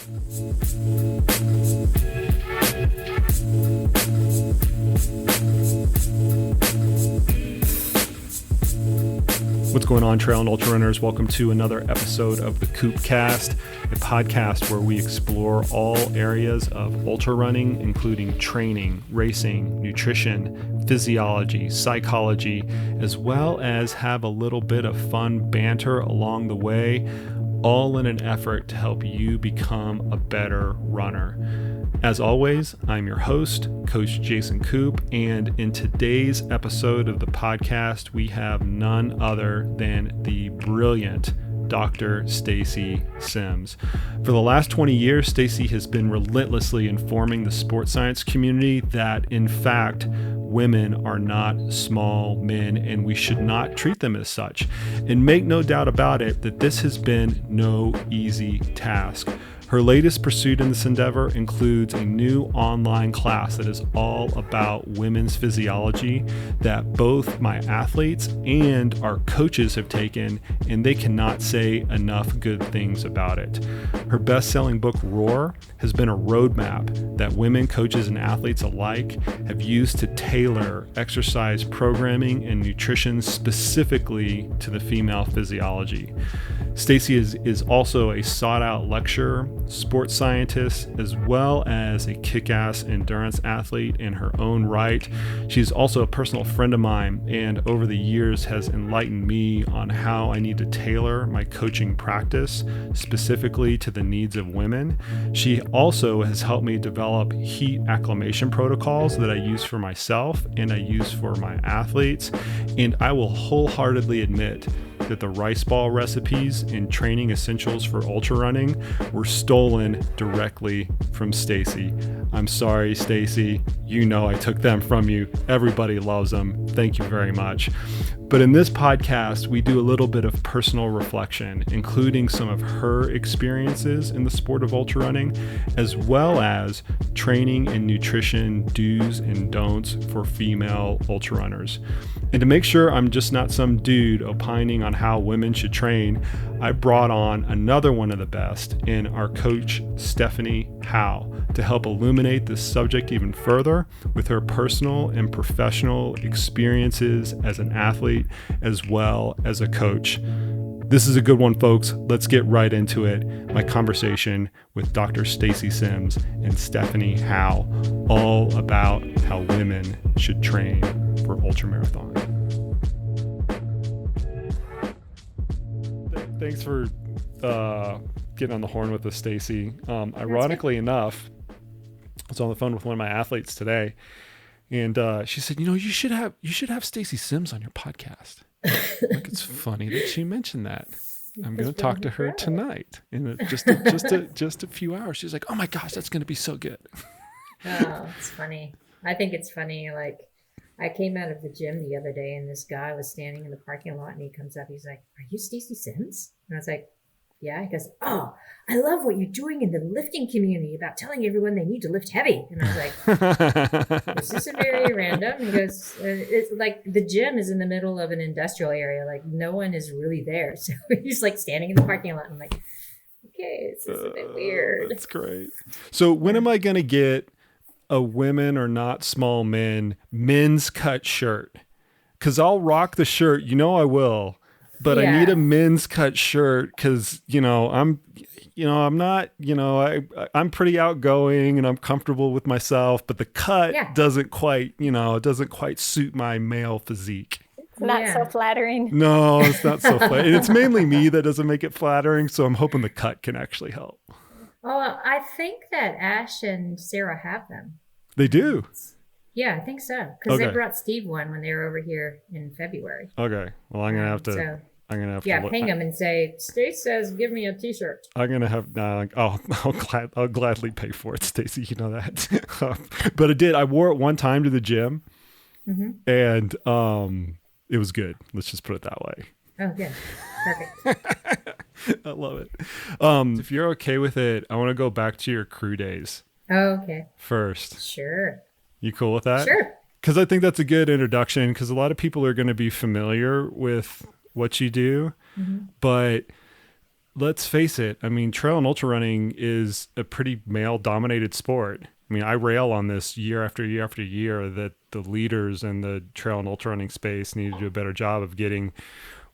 What's going on, trail and ultra runners? Welcome to another episode of the KoopCast, a podcast where we explore all areas of ultra running, including training, racing, nutrition, physiology, psychology, as well as have a little bit of fun banter along the way, all in an effort to help you become a better runner. As always, I'm your host, Coach Jason Koop, and in today's episode of the podcast, we have none other than the brilliant Dr. Stacy Sims. For the last 20 years, Stacy has been relentlessly informing the sports science community that, in fact, women are not small men and we should not treat them as such. And make no doubt about it that this has been no easy task. Her latest pursuit in this endeavor includes a new online class that is all about women's physiology that both my athletes and our coaches have taken, and they cannot say enough good things about it. Her best-selling book, Roar, has been a roadmap that women coaches and athletes alike have used to tailor exercise programming and nutrition specifically to the female physiology. Stacy is also a sought-out lecturer, sports scientist, as well as a kick-ass endurance athlete in her own right. She's also a personal friend of mine, and over the years has enlightened me on how I need to tailor my coaching practice specifically to the needs of women. She also has helped me develop heat acclimation protocols that I use for myself and I use for my athletes. And I will wholeheartedly admit that the rice ball recipes and training essentials for ultra running were stolen directly from Stacy. I'm sorry, Stacy. You know I took them from you. Everybody loves them. Thank you very much. But in this podcast, we do a little bit of personal reflection, including some of her experiences in the sport of ultra running, as well as training and nutrition do's and don'ts for female ultra runners. And to make sure I'm just not some dude opining on how women should train, I brought on another one of the best in our coach, Stephane Howe, to help illuminate this subject even further with her personal and professional experiences as an athlete, as well as a coach. This is a good one, folks. Let's get right into it. My conversation with Dr. Stacy Sims and Stephane Howe, all about how women should train for ultramarathon. Thanks for getting on the horn with us, Stacy. Ironically enough, I was on the phone with one of my athletes today, and she said, "You should have Stacy Sims on your podcast." Like, it's funny that she mentioned that. I'm going to talk to her tonight in just a few hours. She's like, "Oh my gosh, that's going to be so good." Oh, it's funny. I think it's funny. Like, I came out of the gym the other day and this guy was standing in the parking lot and he comes up. He's like, "Are you Stacy Sims?" And I was like, "Yeah." He goes, "Oh, I love what you're doing in the lifting community about telling everyone they need to lift heavy." And I was like, "This is very random." He goes, "It's like the gym is in the middle of an industrial area. Like, no one is really there." So he's like standing in the parking lot. And I'm like, okay, this is a bit weird. That's great. So when am I going to get a women are not small men men's cut shirt? Because I'll rock the shirt. I will. But yeah. I need a men's cut shirt because, I'm pretty outgoing and I'm comfortable with myself, but the cut doesn't quite suit my male physique. It's not so flattering. No, it's not so flattering. It's mainly me that doesn't make it flattering. So I'm hoping the cut can actually help. Oh, I think that Ash and Sarah have them. They do? Yeah, I think so. Because they brought Steve one when they were over here in February. Okay. Well, I'm going to have to... ping them and say, "Stace says, give me a t-shirt." I'm going to have, I'll gladly pay for it, Stacy. You know that. But I wore it one time to the gym and it was good. Let's just put it that way. Oh, good. Perfect. I love it. If you're okay with it, I want to go back to your crew days. Oh, okay. First. Sure. You cool with that? Sure. Because I think that's a good introduction because a lot of people are going to be familiar with what you do, but let's face it. I mean, trail and ultra running is a pretty male dominated sport. I mean, I rail on this year after year after year that the leaders in the trail and ultra running space need to do a better job of getting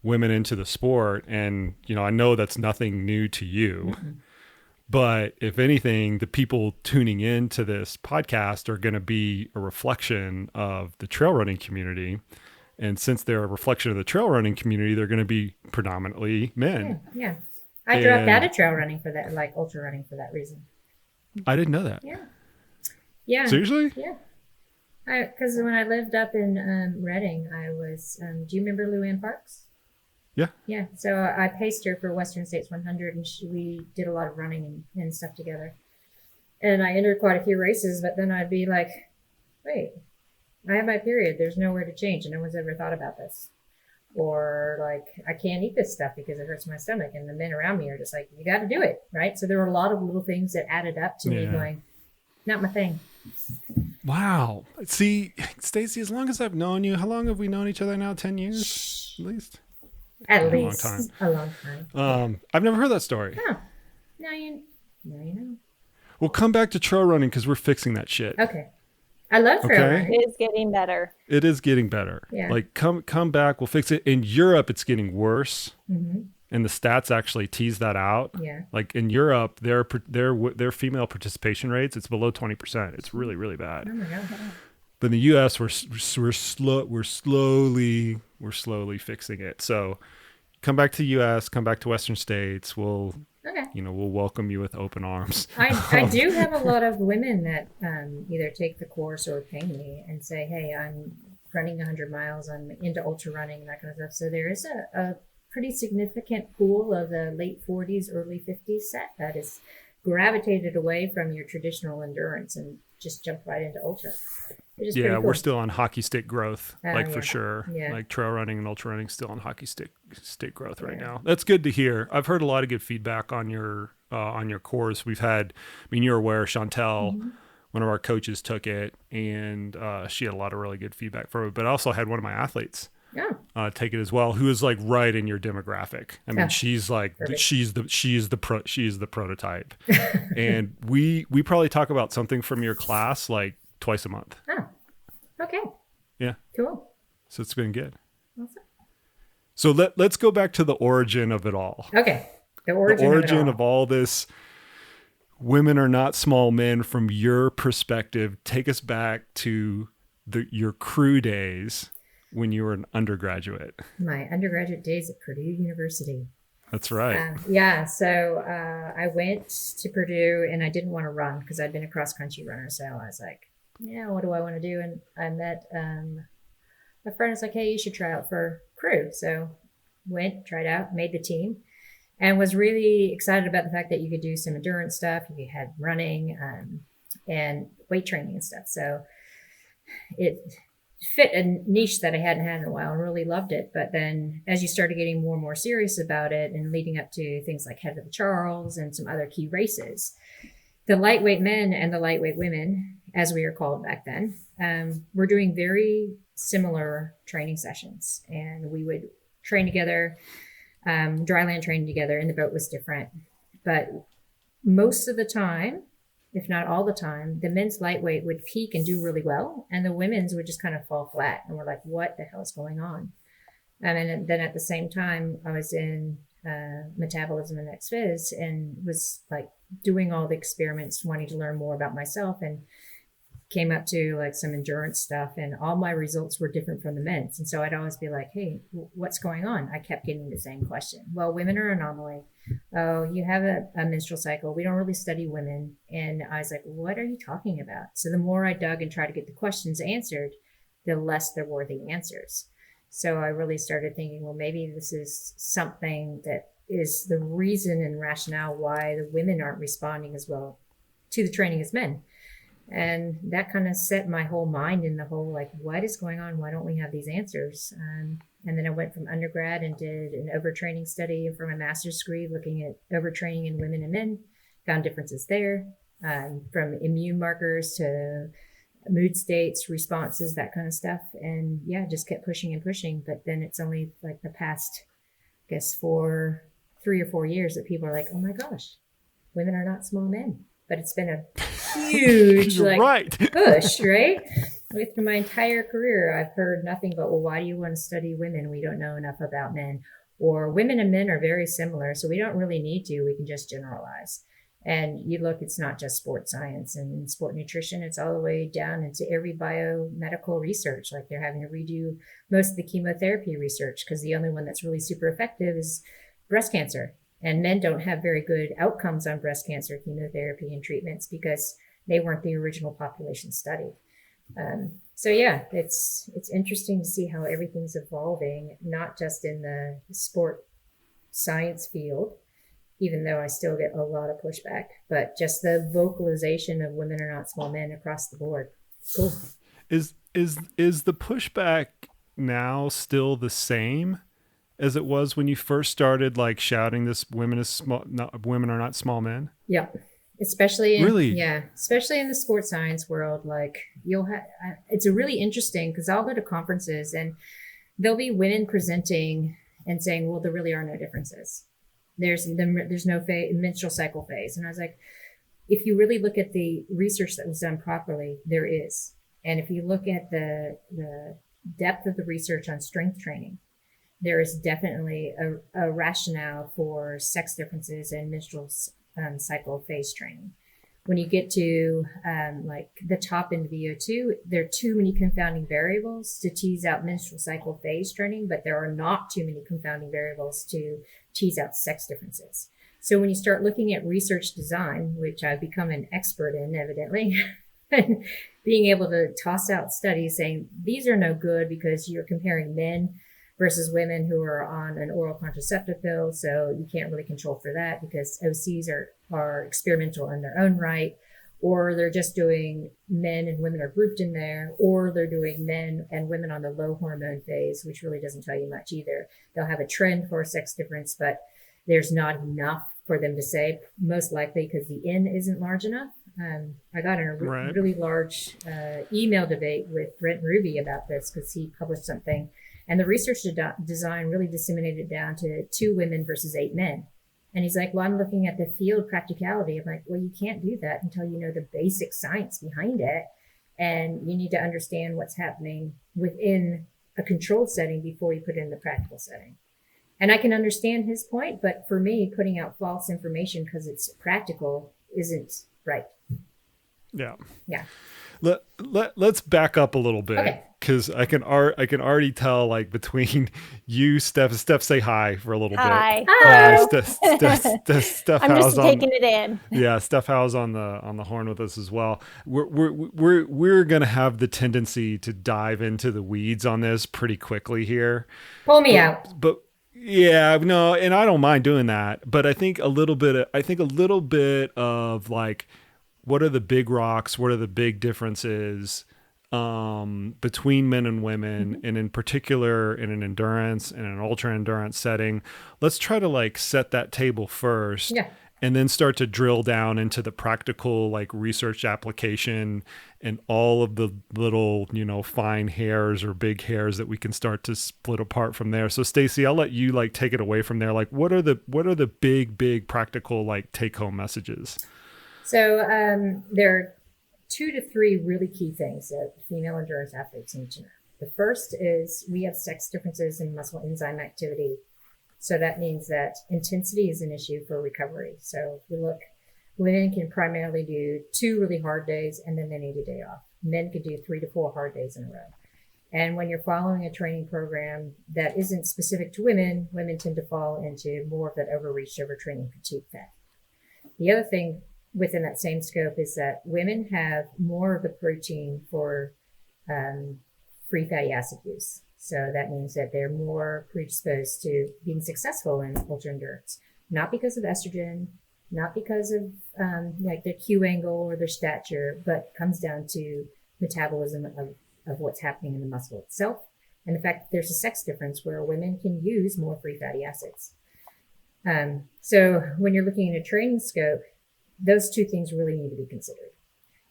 women into the sport. And, I know that's nothing new to you, but if anything, the people tuning into this podcast are going to be a reflection of the trail running community. And since they're a reflection of the trail running community, they're going to be predominantly men. Yeah. I dropped out of trail running for that, like ultra running for that reason. I didn't know that. Yeah. Seriously? Yeah. Because when I lived up in Reading, I was, do you remember Luann Parks? Yeah. Yeah. So I paced her for Western States 100, and we did a lot of running and stuff together. And I entered quite a few races, but then I'd be like, wait, I have my period. There's nowhere to change, and no one's ever thought about this. Or like, I can't eat this stuff because it hurts my stomach. And the men around me are just like, you got to do it. Right. So there were a lot of little things that added up to me going, not my thing. Wow. See, Stacy, as long as I've known you, how long have we known each other now? 10 years at least? At least. A long time. I've never heard that story. Oh, now you know. We'll come back to trail running because we're fixing that shit. Okay. I love trail running. It is getting better. It is getting better. Yeah. Like come back. We'll fix it. In Europe, it's getting worse. Mm-hmm. And the stats actually tease that out. Yeah. Like in Europe, their female participation rates, it's below 20%. It's really, really bad. Oh my God. But in the US, we're slowly fixing it. So come back to the US, come back to Western States. We'll welcome you with open arms. I do have a lot of women that either take the course or ping me and say, hey, I'm running 100 miles. I'm into ultra running and that kind of stuff. So there is a pretty significant pool of the late 40s, early 50s set that is gravitated away from your traditional endurance and just jumped right into ultra. Yeah, cool. We're still on hockey stick growth, for sure. Yeah. Like trail running and ultra running still on hockey stick growth right now. That's good to hear. I've heard a lot of good feedback on your course. We've had, you're aware, Chantel, one of our coaches took it, and she had a lot of really good feedback from it. But I also had one of my athletes take it as well, who is like right in your demographic. She's like perfect. she's the prototype, and we probably talk about something from your class like twice a month. Oh, okay. Yeah. Cool. So it's been good. Awesome. So let's go back to the origin of it all. Okay. The origin of all this. Women are not small men. From your perspective, take us back to your crew days when you were an undergraduate. My undergraduate days at Purdue University. That's right. So I went to Purdue and I didn't want to run because I'd been a cross country runner. So I was like, what do I want to do? And I met a friend was like, hey, you should try out for crew. So went, tried out, made the team, and was really excited about the fact that you could do some endurance stuff. You had running and weight training and stuff. So it fit a niche that I hadn't had in a while and really loved it. But then as you started getting more and more serious about it and leading up to things like Head of the Charles and some other key races, the lightweight men and the lightweight women, as we were called back then, were doing very similar training sessions. And we would train together, dryland training together, and the boat was different. But most of the time, if not all the time, the men's lightweight would peak and do really well, and the women's would just kind of fall flat. And we're like, what the hell is going on? And then at the same time, I was in metabolism and ex-phys and was like doing all the experiments, wanting to learn more about myself, and came up to like some endurance stuff, and all my results were different from the men's. And so I'd always be like, hey, what's going on? I kept getting the same question. Well, women are an anomaly. Oh, you have a menstrual cycle. We don't really study women. And I was like, what are you talking about? So the more I dug and tried to get the questions answered, the less there were the answers. So I really started thinking, well, maybe this is something that is the reason and rationale why the women aren't responding as well to the training as men. And that kind of set my whole mind in the whole, like, what is going on? Why don't we have these answers? And then I went from undergrad and did an overtraining study for my master's degree, looking at overtraining in women and men, found differences there, from immune markers to mood states, responses, that kind of stuff. And yeah, just kept pushing and pushing. But then it's only like the past, I guess, 3 3 or 4 years that people are like, oh my gosh, women are not small men. But it's been a huge push, right? With my entire career, I've heard nothing but, well, why do you want to study women? We don't know enough about men. Or women and men are very similar, so we don't really need to. We can just generalize. And you look, it's not just sports science and sport nutrition. It's all the way down into every biomedical research. Like they're having to redo most of the chemotherapy research because the only one that's really super effective is breast cancer. And men don't have very good outcomes on breast cancer chemotherapy and treatments because they weren't the original population studied. So yeah, it's interesting to see how everything's evolving, not just in the sport science field, even though I still get a lot of pushback, but just the vocalization of women are not small men across the board. Cool. Is the pushback now still the same as it was when you first started like shouting this women are not small men? Yeah. Especially really? Especially in the sports science world. Like it's a really interesting because I'll go to conferences and there'll be women presenting and saying, well, there really are no differences. There's no menstrual cycle phase. And I was like, if you really look at the research that was done properly, there is. And if you look at the depth of the research on strength training, there is definitely a rationale for sex differences and menstrual cycle phase training. When you get to like the top end of VO2, there are too many confounding variables to tease out menstrual cycle phase training, but there are not too many confounding variables to tease out sex differences. So when you start looking at research design, which I've become an expert in, evidently, and being able to toss out studies saying these are no good because you're comparing men versus women who are on an oral contraceptive pill. So you can't really control for that because OCs are experimental in their own right, or they're just doing men and women are grouped in there, or they're doing men and women on the low hormone phase, which really doesn't tell you much either. They'll have a trend for sex difference, but there's not enough for them to say, most likely because the N isn't large enough. I got in a really large email debate with Brent Ruby about this because he published something. And the research design really disseminated it down to 2 women versus 8 men. And he's like, well, I'm looking at the field practicality. I'm like, well, you can't do that until you know the basic science behind it. And you need to understand what's happening within a controlled setting before you put it in the practical setting. And I can understand his point, but for me, putting out false information because it's practical isn't right. Yeah. Yeah. Let's back up a little bit because I can already tell like between you, Steph, say hi for a little bit. Hi. Steph I'm Howe's just taking it in. Yeah, Steph Howe's on the horn with us as well. We're gonna have the tendency to dive into the weeds on this pretty quickly here. Pull me out. But yeah, no, and I don't mind doing that. But I think a little bit of like, what are the big rocks? What are the big differences between men and women, and in particular in an endurance and an ultra endurance setting? Let's try to like set that table first, and then start to drill down into the practical like research application and all of the little, fine hairs or big hairs that we can start to split apart from there. So Stacy, I'll let you like take it away from there. Like, what are the big practical like take home messages? So there are 2 to 3 really key things that female endurance athletes need to know. The first is we have sex differences in muscle enzyme activity. So that means that intensity is an issue for recovery. So if you look, women can primarily do 2 really hard days and then they need a day off. Men can do 3 to 4 hard days in a row. And when you're following a training program that isn't specific to women, women tend to fall into more of that overreach, overtraining, fatigue fat. The other thing within that same scope is that women have more of the protein for free fatty acid use. So that means that they're more predisposed to being successful in ultra endurance, not because of estrogen, not because of like their Q angle or their stature, but comes down to metabolism of what's happening in the muscle itself. And the fact that there's a sex difference where women can use more free fatty acids. So when you're looking at a training scope, those 2 things really need to be considered.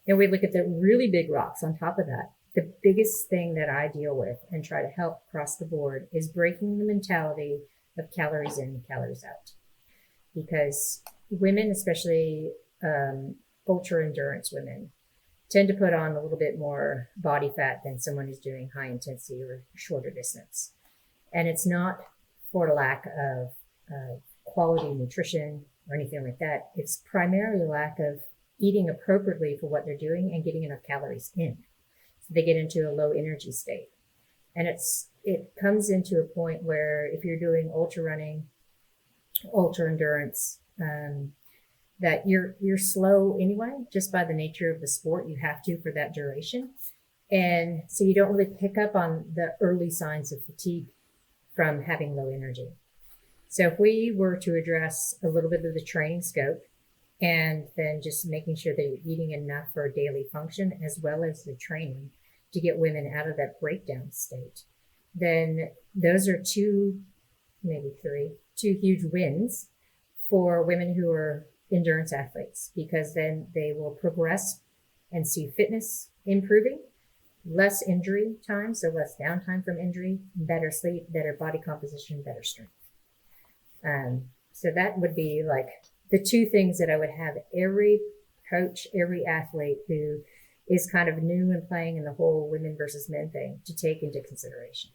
Then we look at the really big rocks on top of that. The biggest thing that I deal with and try to help across the board is breaking the mentality of calories in, calories out. because women, especially ultra endurance women, tend to put on a little bit more body fat than someone who's doing high intensity or shorter distance. And it's not for lack of quality nutrition or anything like that. It's primarily lack of eating appropriately for what they're doing and getting enough calories in. So they get into a low energy state. And it comes into a point where if you're doing ultra running, ultra endurance, that you're slow anyway, just by the nature of the sport. You have to for that duration. And so you don't really pick up on the early signs of fatigue from having low energy. So if we were to address a little bit of the training scope and then just making sure that you're eating enough for daily function as well as the training to get women out of that breakdown state, then those are two, maybe three, two huge wins for women who are endurance athletes, because then they will progress and see fitness improving, less injury time, so less downtime from injury, better sleep, better body composition, better strength. So that would be like the two things that I would have every coach, every athlete who is kind of new and playing in the whole women versus men thing to take into consideration.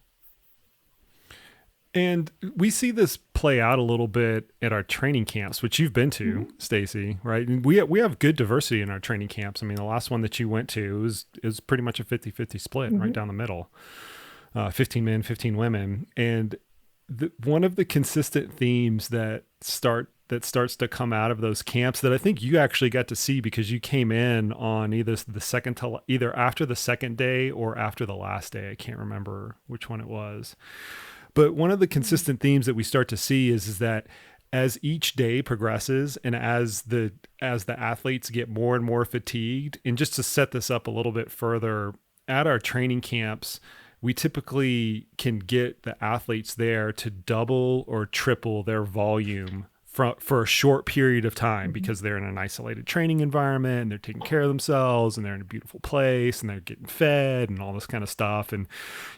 And we see this play out a little bit at our training camps, which you've been to, Stacy, right? And we have good diversity in our training camps. I mean, the last one that you went to is pretty much a 50-50 split right down the middle, 15 men, 15 women. And one of the consistent themes that starts to come out of those camps that I think you actually got to see because you came in on either after the second day or after the last day. I can't remember which one it was. But one of the consistent themes that we start to see is that as each day progresses and as the athletes get more and more fatigued, and just to set this up a little bit further, at our training camps, we typically can get the athletes there to double or triple their volume for a short period of time because they're in an isolated training environment and they're taking care of themselves and they're in a beautiful place and they're getting fed and all this kind of stuff. And,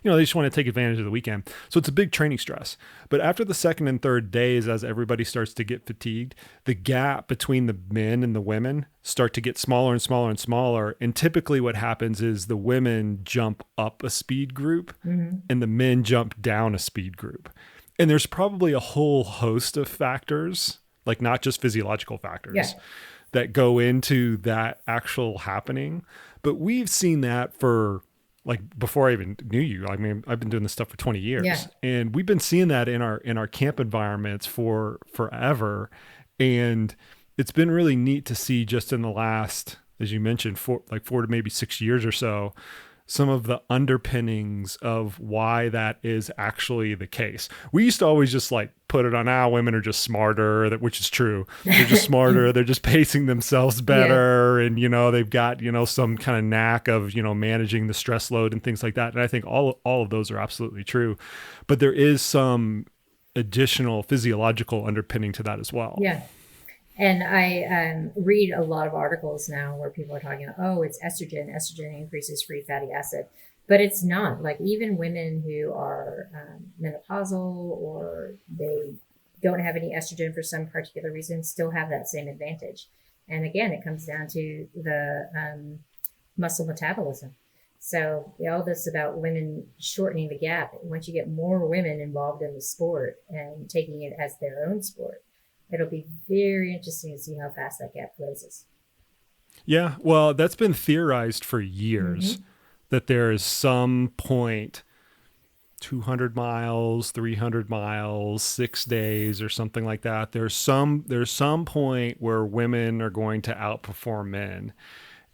they just want to take advantage of the weekend. So it's a big training stress. But after the second and third days, as everybody starts to get fatigued, the gap between the men and the women start to get smaller and smaller and smaller. And typically what happens is the women jump up a speed group and the men jump down a speed group. And there's probably a whole host of factors, like not just physiological factors, that go into that actual happening. But we've seen that for, like, before I even knew you. I mean, I've been doing this stuff for 20 years. And we've been seeing that in our camp environments for forever. And it's been really neat to see just in the last, as you mentioned, 4 to maybe 6 years or so, some of the underpinnings of why that is actually the case. We used to always just put it on, women are just smarter, which is true. They're just smarter. They're just pacing themselves better. And, they've got, some kind of knack of, managing the stress load and things like that. And I think all of those are absolutely true, but there is some additional physiological underpinning to that as well. Yeah. And I read a lot of articles now where people are talking, it's estrogen. Estrogen increases free fatty acid. But it's not. Like, even women who are menopausal or they don't have any estrogen for some particular reason still have that same advantage. And again, it comes down to the muscle metabolism. So all this about women shortening the gap, once you get more women involved in the sport and taking it as their own sport, it'll be very interesting to see how fast that gap closes. Yeah, well, that's been theorized for years, that there is some point, 200 miles, 300 miles, 6 days or something like that. There's some point where women are going to outperform men.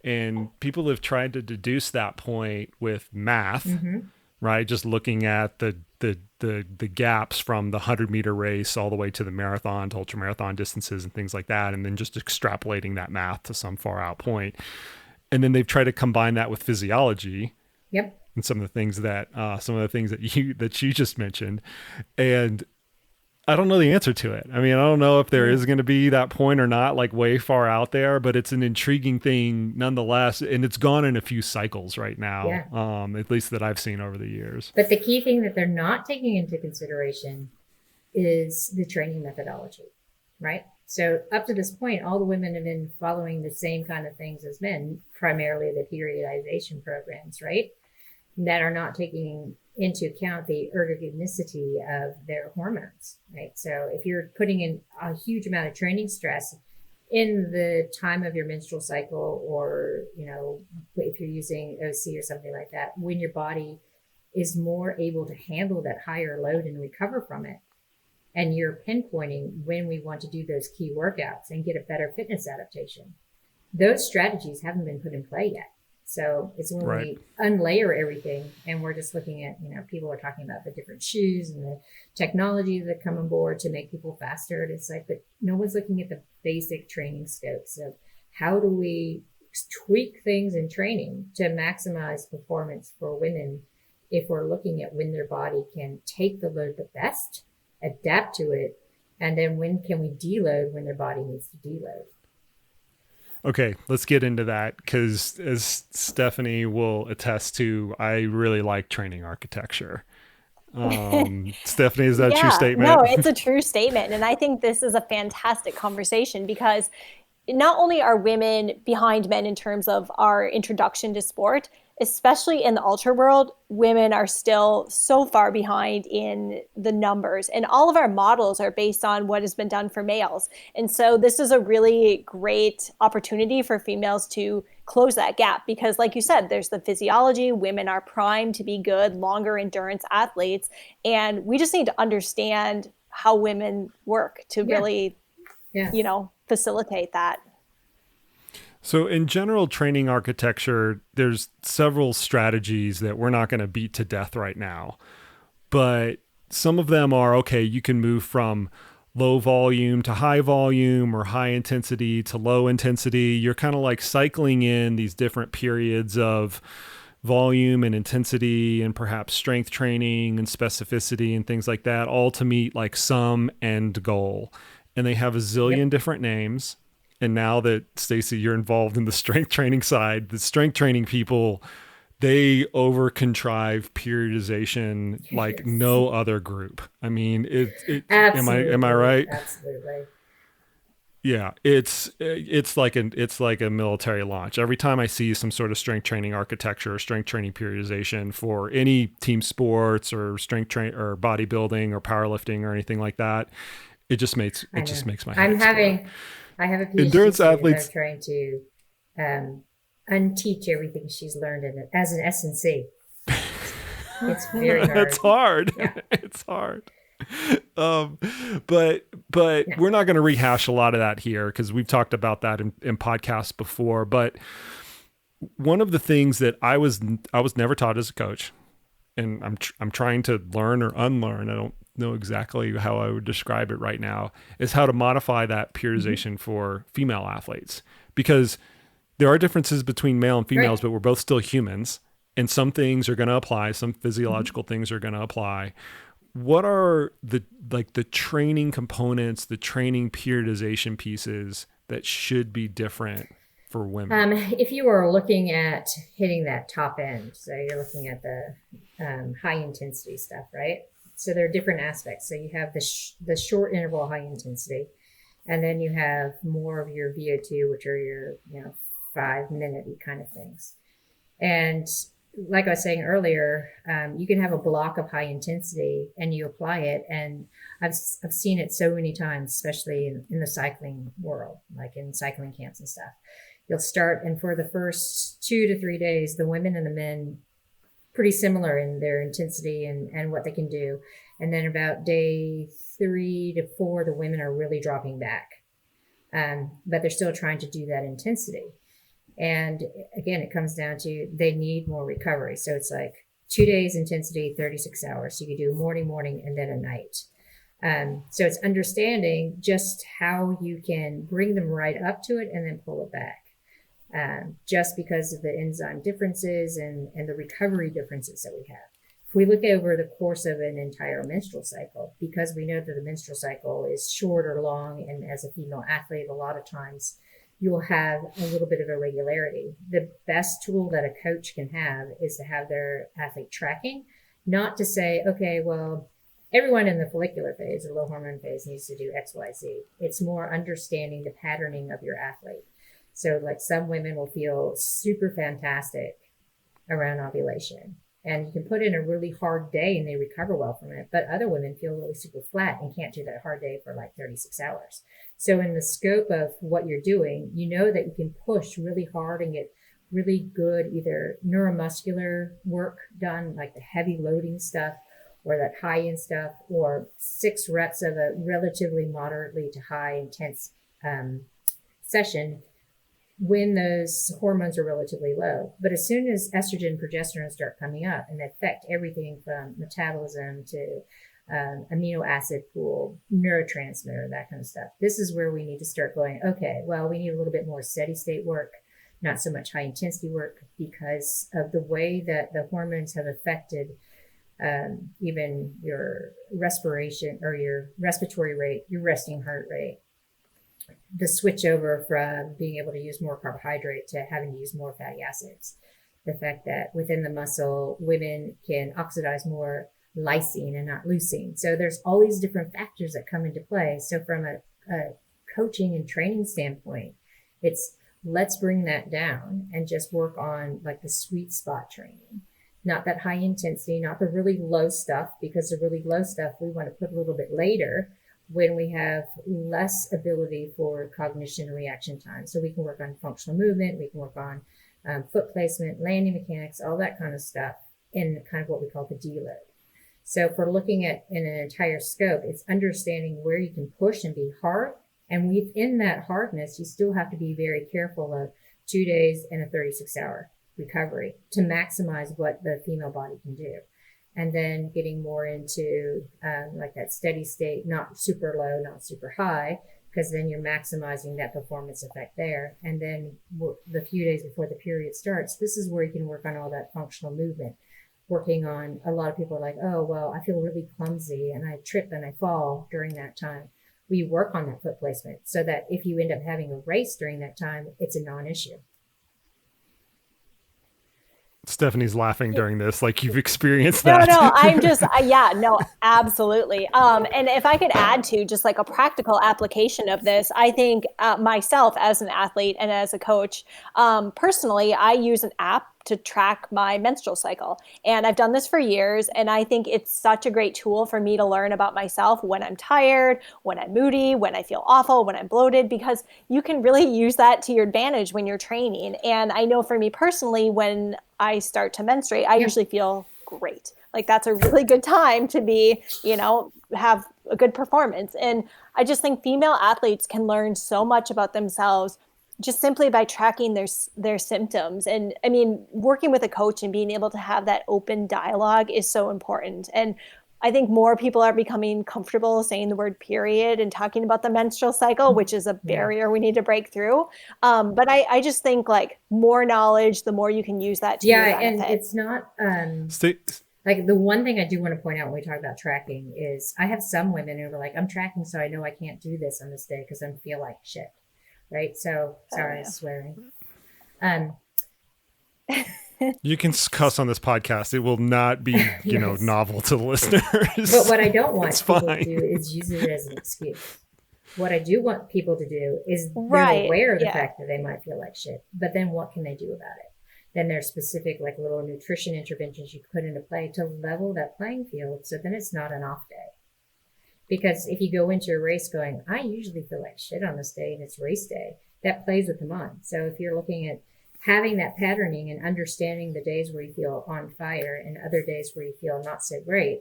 And people have tried to deduce that point with math, right? Just looking at the gaps from the 100-meter race all the way to the marathon, to ultramarathon distances and things like that, and then just extrapolating that math to some far out point. And then they've tried to combine that with physiology. Yep. And some of the things that you just mentioned. And I don't know the answer to it. I mean, I don't know if there is going to be that point or not, way far out there, but it's an intriguing thing nonetheless. And it's gone in a few cycles right now, at least that I've seen over the years. But the key thing that they're not taking into consideration is the training methodology, right? So up to this point, all the women have been following the same kind of things as men, primarily the periodization programs, right? That are not taking into account the ergonomicity of their hormones, right? So if you're putting in a huge amount of training stress in the time of your menstrual cycle, or, if you're using OC or something like that, when your body is more able to handle that higher load and recover from it, and you're pinpointing when we want to do those key workouts and get a better fitness adaptation, those strategies haven't been put in play yet. So it's when we unlayer everything and we're just looking at, people are talking about the different shoes and the technology that come on board to make people faster. And it's like, but no one's looking at the basic training scopes of how do we tweak things in training to maximize performance for women if we're looking at when their body can take the load the best, adapt to it, and then when can we deload when their body needs to deload. Okay, let's get into that, because as Stephanie will attest to, I really like training architecture. Stephanie, is that a true statement? No, it's a true statement. And I think this is a fantastic conversation, because not only are women behind men in terms of our introduction to sport, especially in the ultra world, women are still so far behind in the numbers. And all of our models are based on what has been done for males. And so this is a really great opportunity for females to close that gap, because like you said, there's the physiology. Women are primed to be good, longer endurance athletes. And we just need to understand how women work to really, facilitate that. So in general training architecture, there's several strategies that we're not going to beat to death right now. But some of them are, okay, you can move from low volume to high volume, or high intensity to low intensity. You're kind of like cycling in these different periods of volume and intensity and perhaps strength training and specificity and things like that, all to meet like some end goal. And they have a zillion different names. And now that, Stacy, you're involved in the strength training side, the strength training people, they over-contrive periodization like no other group. I mean, am I right? Absolutely. Yeah, it's like a military launch. Every time I see some sort of strength training architecture or strength training periodization for any team sports or strength train or bodybuilding or powerlifting or anything like that, it just makes my head explode. I have a PhD endurance athletes. I'm trying to unteach everything she's learned as an S&C. It's very hard. It's hard. Yeah. It's hard. But we're not going to rehash a lot of that here, because we've talked about that in podcasts before. But one of the things that I was never taught as a coach, and I'm trying to learn or unlearn, I don't know exactly how I would describe it right now, is how to modify that periodization for female athletes, because there are differences between male and females, but we're both still humans, and some things are going to apply, some physiological things are going to apply. What are the training components, the training periodization pieces that should be different for women? If you are looking at hitting that top end, so you're looking at the high intensity stuff, right? So there are different aspects. So you have the short interval high intensity, and then you have more of your VO2, which are your 5-minute kind of things. And like I was saying earlier, you can have a block of high intensity and you apply it. And I've seen it so many times, especially in the cycling world, like in cycling camps and stuff. You'll start, and for the first 2 to 3 days, the women and the men pretty similar in their intensity and what they can do. And then about day 3 to 4, the women are really dropping back. But they're still trying to do that intensity. And again, it comes down to they need more recovery. So it's like 2 days intensity, 36 hours. So you can do morning, and then a night. So it's understanding just how you can bring them right up to it and then pull it back. Just because of the enzyme differences and the recovery differences that we have. If we look over the course of an entire menstrual cycle, because we know that the menstrual cycle is short or long, and as a female athlete, a lot of times you will have a little bit of irregularity. The best tool that a coach can have is to have their athlete tracking, not to say, okay, well, everyone in the follicular phase or low hormone phase needs to do X, Y, Z. It's more understanding the patterning of your athlete. So like some women will feel super fantastic around ovulation, and you can put in a really hard day and they recover well from it. But other women feel really super flat and can't do that hard day for like 36 hours. So in the scope of what you're doing, you know that you can push really hard and get really good either neuromuscular work done, like the heavy loading stuff or that high end stuff, or 6 reps of a relatively moderately to high intense session when those hormones are relatively low. But as soon as estrogen and progesterone start coming up and affect everything from metabolism to amino acid pool, neurotransmitter, that kind of stuff, this is where we need to start going, okay, well, we need a little bit more steady state work, not so much high intensity work, because of the way that the hormones have affected even your respiration or your respiratory rate, your resting heart rate, the switch over from being able to use more carbohydrate to having to use more fatty acids. The fact that within the muscle, women can oxidize more lysine and not leucine. So there's all these different factors that come into play. So from a coaching and training standpoint, it's let's bring that down and just work on like the sweet spot training. Not that high intensity, not the really low stuff, because the really low stuff we want to put a little bit later when we have less ability for cognition and reaction time. So we can work on functional movement, we can work on foot placement, landing mechanics, all that kind of stuff in kind of what we call the deload. So if we're looking at in an entire scope, it's understanding where you can push and be hard. And within that hardness, you still have to be very careful of 2 days and a 36-hour recovery to maximize what the female body can do. And then getting more into like that steady state, not super low, not super high, because then you're maximizing that performance effect there. And then the few days before the period starts, this is where you can work on all that functional movement. Working on, a lot of people are like, oh, well, I feel really clumsy and I trip and I fall during that time. We work on that foot placement so that if you end up having a race during that time, it's a non-issue. Stephanie's laughing during this, like you've experienced that. No, I'm just, yeah, no, absolutely. And if I could add to just like a practical application of this, I think myself as an athlete and as a coach, personally, I use an app to track my menstrual cycle. And I've done this for years. And I think it's such a great tool for me to learn about myself when I'm tired, when I'm moody, when I feel awful, when I'm bloated, because you can really use that to your advantage when you're training. And I know for me personally, when I start to menstruate, I usually feel great. Like that's a really good time to be, have a good performance. And I just think female athletes can learn so much about themselves just simply by tracking their symptoms. And I mean, working with a coach and being able to have that open dialogue is so important. And I think more people are becoming comfortable saying the word period and talking about the menstrual cycle, which is a barrier we need to break through. But I just think like more knowledge, the more you can use that to your benefit. And it's not like the one thing I do want to point out when we talk about tracking is I have some women who are like, I'm tracking so I know I can't do this on this day because I feel like shit. Right. So sorry, swearing. You can cuss on this podcast. It will not be, novel to the listeners. But what I don't want people to do is use it as an excuse. What I do want people to do is they're aware of the fact that they might feel like shit, but then what can they do about it? Then there's specific like little nutrition interventions you put into play to level that playing field. So then it's not an off day. Because if you go into a race going, I usually feel like shit on this day and it's race day, that plays with the mind. So if you're looking at having that patterning and understanding the days where you feel on fire and other days where you feel not so great,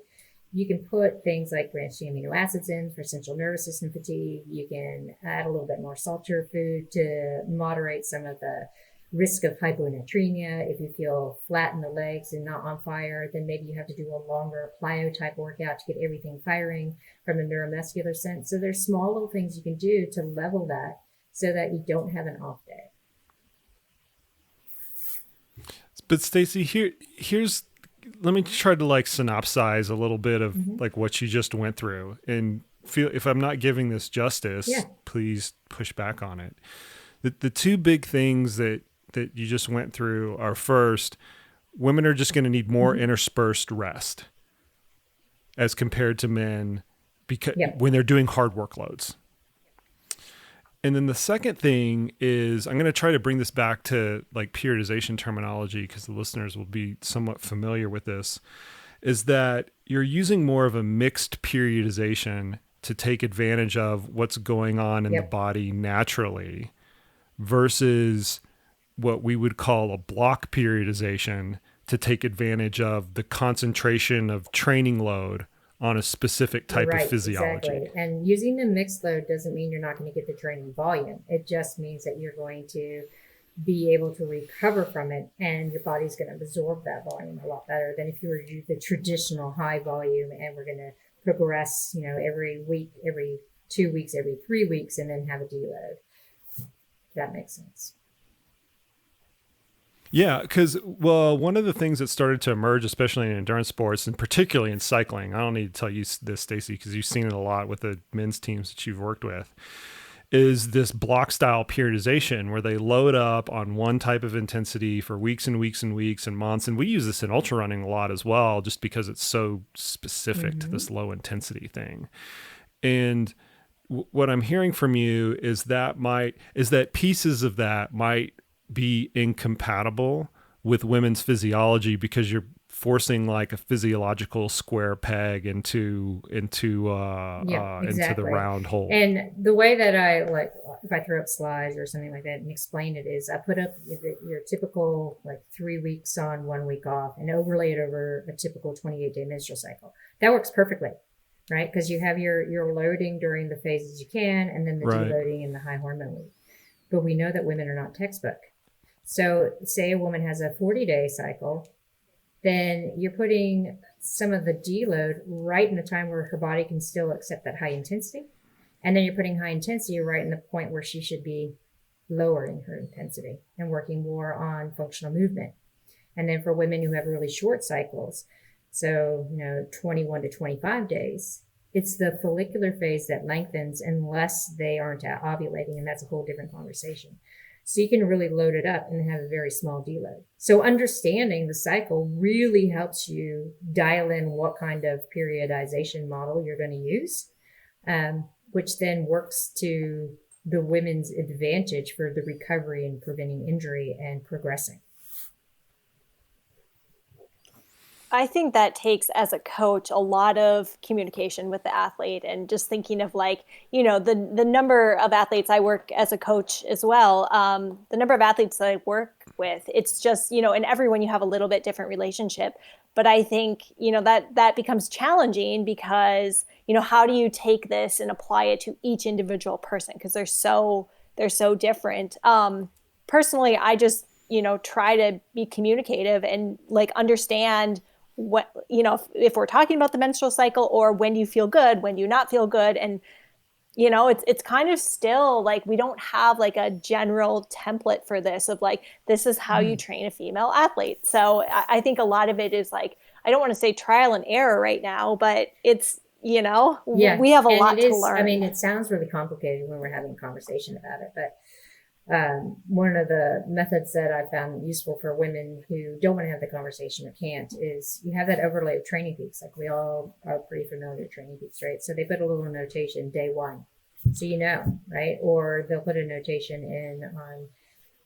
you can put things like branched amino acids in for central nervous system fatigue. You can add a little bit more saltier food to moderate some of the risk of hyponatremia. If you feel flat in the legs and not on fire, then maybe you have to do a longer plyo type workout to get everything firing from a neuromuscular sense. So there's small little things you can do to level that so that you don't have an off day. But Stacy, here's let me try to like synopsize a little bit of like what you just went through, and feel if I'm not giving this justice, please push back on it. The two big things that you just went through are, first, women are just going to need more interspersed rest. as compared to men because Yep. when they're doing hard workloads. And then the second thing is, I'm going to try to bring this back to like periodization terminology because the listeners will be somewhat familiar with this, is that you're using more of a mixed periodization to take advantage of what's going on in the body naturally versus what we would call a block periodization to take advantage of the concentration of training load on a specific type of physiology. Exactly. And using the mixed load doesn't mean you're not going to get the training volume. It just means that you're going to be able to recover from it, and your body's going to absorb that volume a lot better than if you were to do the traditional high volume and we're going to progress, every week, every 2 weeks, every 3 weeks, and then have a deload. If that makes sense. Yeah, because, one of the things that started to emerge, especially in endurance sports and particularly in cycling, I don't need to tell you this, Stacy, because you've seen it a lot with the men's teams that you've worked with, is this block style periodization where they load up on one type of intensity for weeks and weeks and weeks and months. And we use this in ultra running a lot as well, just because it's so specific to this low intensity thing. And what I'm hearing from you is that pieces of that might be incompatible with women's physiology because you're forcing like a physiological square peg into the round hole. And the way that I if I throw up slides or something like that and explain it is I put up your typical 3 weeks on, 1 week off, and overlay it over a typical 28-day menstrual cycle. That works perfectly, right? Because you have your loading during the phases you can, and then the deloading in the high hormone week. But we know that women are not textbook. So say a woman has a 40-day cycle, then you're putting some of the deload right in the time where her body can still accept that high intensity. And then you're putting high intensity right in the point where she should be lowering her intensity and working more on functional movement. And then for women who have really short cycles, so 21 to 25 days, it's the follicular phase that lengthens unless they aren't ovulating, and that's a whole different conversation. So you can really load it up and have a very small deload. So understanding the cycle really helps you dial in what kind of periodization model you're going to use, which then works to the women's advantage for the recovery and preventing injury and progressing. I think that takes, as a coach, a lot of communication with the athlete and just thinking of the number of athletes I work as a coach as well. The number of athletes that I work with, it's just, and everyone, you have a little bit different relationship. But I think, that becomes challenging because, how do you take this and apply it to each individual person? Because they're so different. Personally, I just, try to be communicative and understand what, if we're talking about the menstrual cycle, or when do you feel good, when do you not feel good. And, it's kind of still we don't have a general template for this of this is how you train a female athlete. So I think a lot of it is I don't want to say trial and error right now, but it's, we have a lot to learn. I mean, it sounds really complicated when we're having a conversation about it, but one of the methods that I found useful for women who don't want to have the conversation or can't is you have that overlay of training peaks. We all are pretty familiar with training peaks, right? So they put a little notation day 1. So right? Or they'll put a notation in on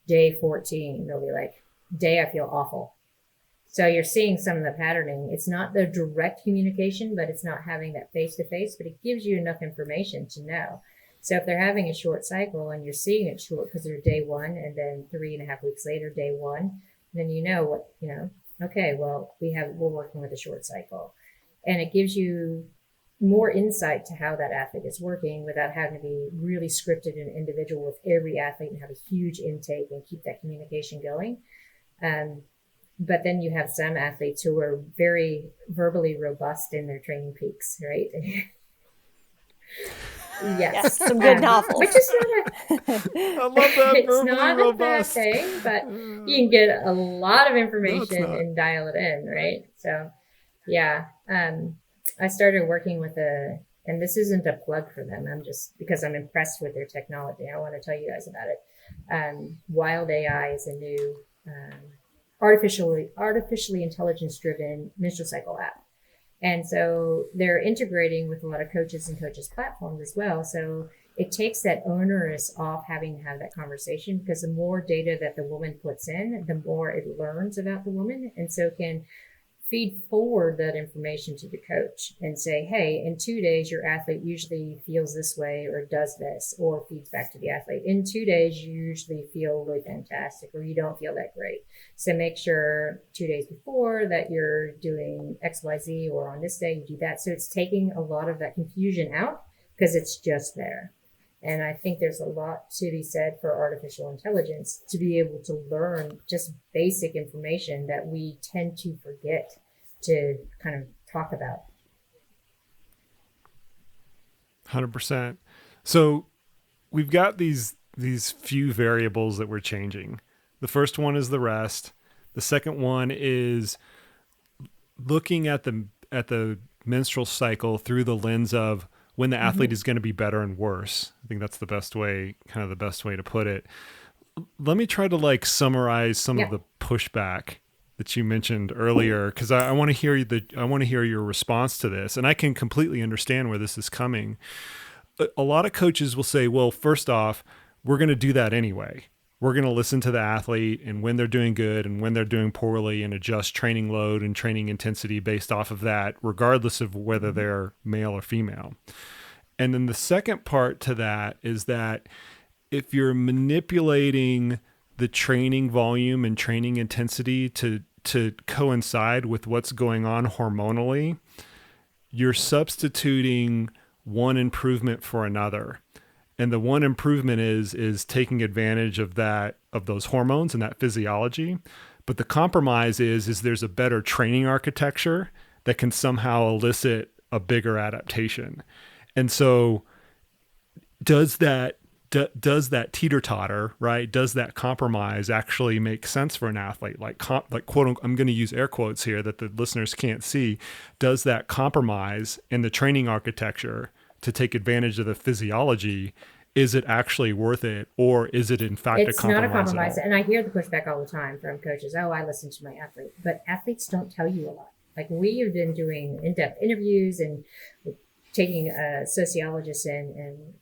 day 14. They'll be day I feel awful. So you're seeing some of the patterning. It's not the direct communication, but it's not having that face-to-face, but it gives you enough information to know. So if they're having a short cycle and you're seeing it short because they're day 1 and then 3.5 weeks later, day 1, then okay, well, we're working with a short cycle. And it gives you more insight to how that athlete is working without having to be really scripted and individual with every athlete and have a huge intake and keep that communication going. But then you have some athletes who are very verbally robust in their training peaks, right? Yes, some good novels. Which is not I love that. It's not robust. A bad thing, but you can get a lot of information and dial it in, right? So, yeah, I started working with and this isn't a plug for them. I'm just because I'm impressed with their technology. I want to tell you guys about it. Wild AI is a new artificially intelligence-driven menstrual cycle app. And so they're integrating with a lot of coaches and coaches platforms as well. So it takes that onerous off having to have that conversation, because the more data that the woman puts in, the more it learns about the woman, and so can feed forward that information to the coach and say, hey, in 2 days, your athlete usually feels this way or does this, or feeds back to the athlete. In 2 days, you usually feel really fantastic, or you don't feel that great. So make sure 2 days before that you're doing X, Y, Z, or on this day, you do that. So it's taking a lot of that confusion out because it's just there. And I think there's a lot to be said for artificial intelligence to be able to learn just basic information that we tend to forget to kind of talk about. 100%. So we've got these few variables that we're changing. The first one is the rest. The second one is looking at the menstrual cycle through the lens of when the athlete is going to be better and worse. I think that's the best way to put it. Let me try to summarize some of the pushback that you mentioned earlier, because I want to hear your response to this, and I can completely understand where this is coming. A lot of coaches will say, well, first off, we're going to do that anyway. We're going to listen to the athlete and when they're doing good and when they're doing poorly, and adjust training load and training intensity based off of that, regardless of whether they're male or female. And then the second part to that is that if you're manipulating the training volume and training intensity to coincide with what's going on hormonally, you're substituting one improvement for another. And the one improvement is taking advantage of those hormones and that physiology. But the compromise is there's a better training architecture that can somehow elicit a bigger adaptation. And so does that teeter-totter, right? Does that compromise actually make sense for an athlete? Like quote, I'm going to use air quotes here that the listeners can't see. Does that compromise in the training architecture to take advantage of the physiology, is it actually worth it? Or is it in fact it's a compromise? Not a compromise. And I hear the pushback all the time from coaches. Oh, I listen to my athlete. But athletes don't tell you a lot. Like, we have been doing in-depth interviews and taking a sociologist and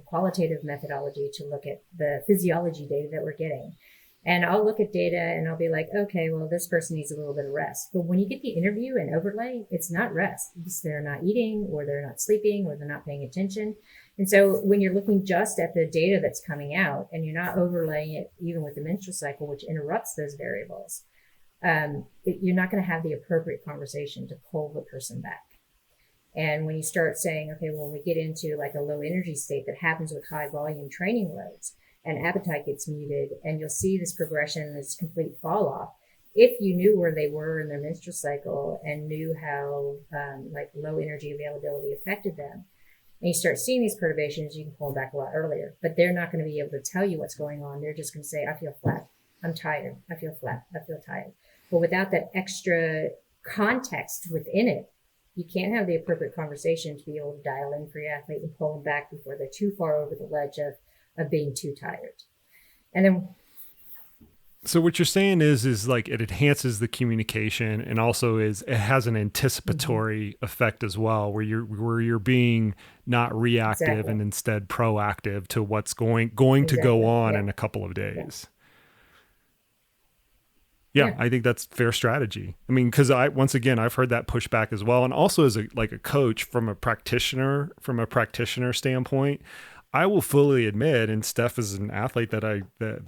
qualitative methodology to look at the physiology data that we're getting. And I'll look at data and I'll be like, okay, well, this person needs a little bit of rest. But when you get the interview and overlay, it's not rest. It's they're not eating, or they're not sleeping, or they're not paying attention. And so when you're looking just at the data that's coming out and you're not overlaying it even with the menstrual cycle, which interrupts those variables, you're not going to have the appropriate conversation to pull the person back. And when you start saying, okay, well, we get into like a low energy state that happens with high volume training loads, and appetite gets muted, and you'll see this progression, this complete fall off. If you knew where they were in their menstrual cycle and knew how like low energy availability affected them, and you start seeing these perturbations, you can pull them back a lot earlier. But they're not going to be able to tell you what's going on. They're just going to say, I feel flat. I'm tired. I feel flat. I feel tired. But without that extra context within it, you can't have the appropriate conversation to be able to dial in for your athlete and pull them back before they're too far over the ledge of being too tired. And then, so what you're saying is like it enhances the communication, and also it has an anticipatory effect as well, where you're being not reactive and instead proactive to what's going to go on in a couple of days. Yeah, I think that's fair strategy. I mean, because I've heard that pushback as well, and also as a coach from a practitioner standpoint, I will fully admit, and Steph is an athlete that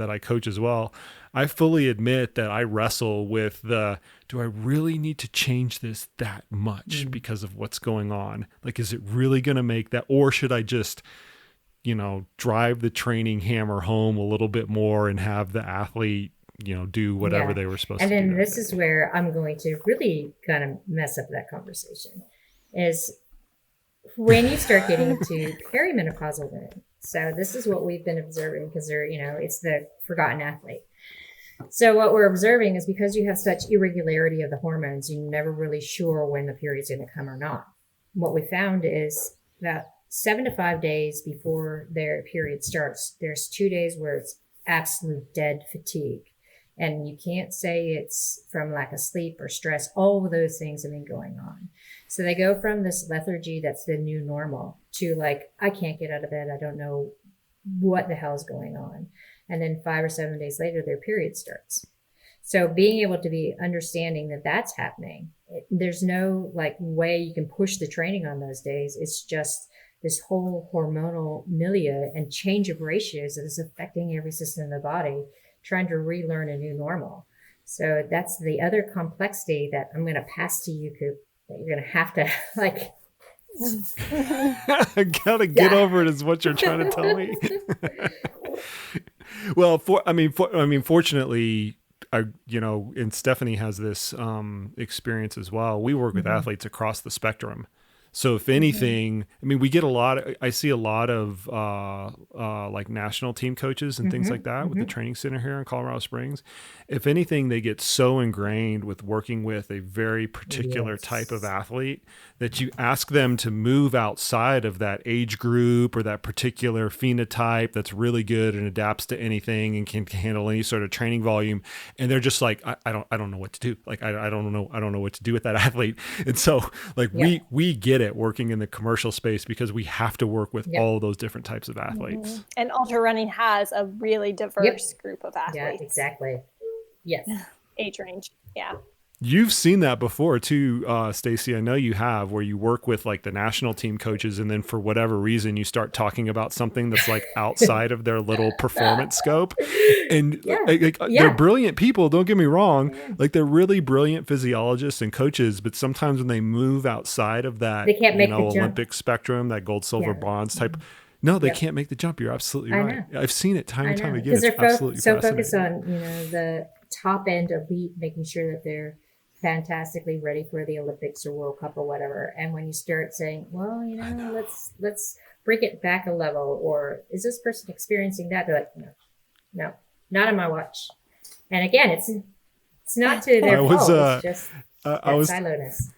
I coach as well, I fully admit that I wrestle with do I really need to change this that much because of what's going on? Like, is it really going to make that, or should I just, drive the training hammer home a little bit more and have the athlete do whatever they were supposed to do. And then this is where I'm going to really kind of mess up that conversation, is when you start getting to perimenopausal women. So this is what we've been observing, because they're, it's the forgotten athlete. So what we're observing is, because you have such irregularity of the hormones, you're never really sure when the period's going to come or not. What we found is that 7 to 5 days before their period starts, there's 2 days where it's absolute dead fatigue. And you can't say it's from lack of sleep or stress. All of those things have been going on. So they go from this lethargy that's the new normal to like, I can't get out of bed. I don't know what the hell's going on. And then 5 or 7 days later, their period starts. So being able to be understanding that that's happening, there's no like way you can push the training on those days. It's just this whole hormonal milieu and change of ratios that is affecting every system in the body, trying to relearn a new normal. So that's the other complexity that I'm going to pass to you, Koop, that you're going to have to like. I gotta get over it is what you're trying to tell me. Well, fortunately, and Stephanie has this experience as well. We work with athletes across the spectrum. So if anything, I mean, I see a lot of like national team coaches and things like that with the training center here in Colorado Springs. If anything, they get so ingrained with working with a very particular type of athlete that you ask them to move outside of that age group or that particular phenotype that's really good and adapts to anything and can handle any sort of training volume. And they're just like, I don't know what to do. Like, I don't know what to do with that athlete. And so like we get it working in the commercial space because we have to work with all those different types of athletes. And ultrarunning has a really diverse group of athletes. Yeah, exactly. Yes. Age range. Yeah. You've seen that before too, Stacy. I know you have, where you work with like the national team coaches, and then for whatever reason, you start talking about something that's like outside of their little performance scope. And they're brilliant people. Don't get me wrong. Like they're really brilliant physiologists and coaches, but sometimes when they move outside of that, they can't make the Olympic spectrum, that gold, silver, bronze type. No, they can't make the jump. You're absolutely right. I've seen it time and time again. Because they're so focused on, the top end elite, making sure that they're fantastically ready for the Olympics or World Cup or whatever. And when you start saying, well, let's bring it back a level, or is this person experiencing that? They're like, no, not on my watch. And again, it's not to their fault. It's just siloness.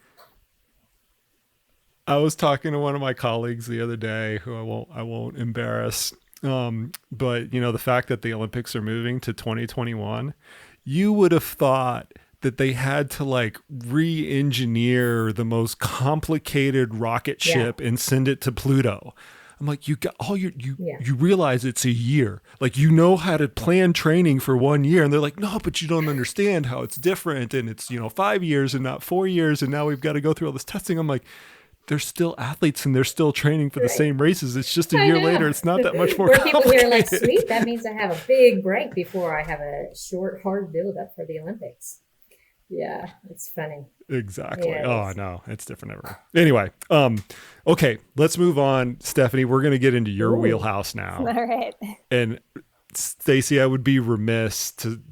I was talking to one of my colleagues the other day, who I won't embarrass. But the fact that the Olympics are moving to 2021, you would have thought that they had to like re-engineer the most complicated rocket ship and send it to Pluto. I'm like, you got all you realize it's a year. Like, how to plan training for 1 year. And they're like, no, but you don't understand how it's different. And it's, 5 years and not 4 years. And now we've got to go through all this testing. I'm like, they're still athletes and they're still training for the same races. It's just a year later. It's not that much more complicated. People here are like, sweet, that means I have a big break before I have a short, hard build up for the Olympics. Yeah, it's funny. Exactly. Yeah, oh, no, it's different everywhere. Anyway, okay, let's move on. Stephanie, we're going to get into your wheelhouse now. All right. And Stacy, I would be remiss to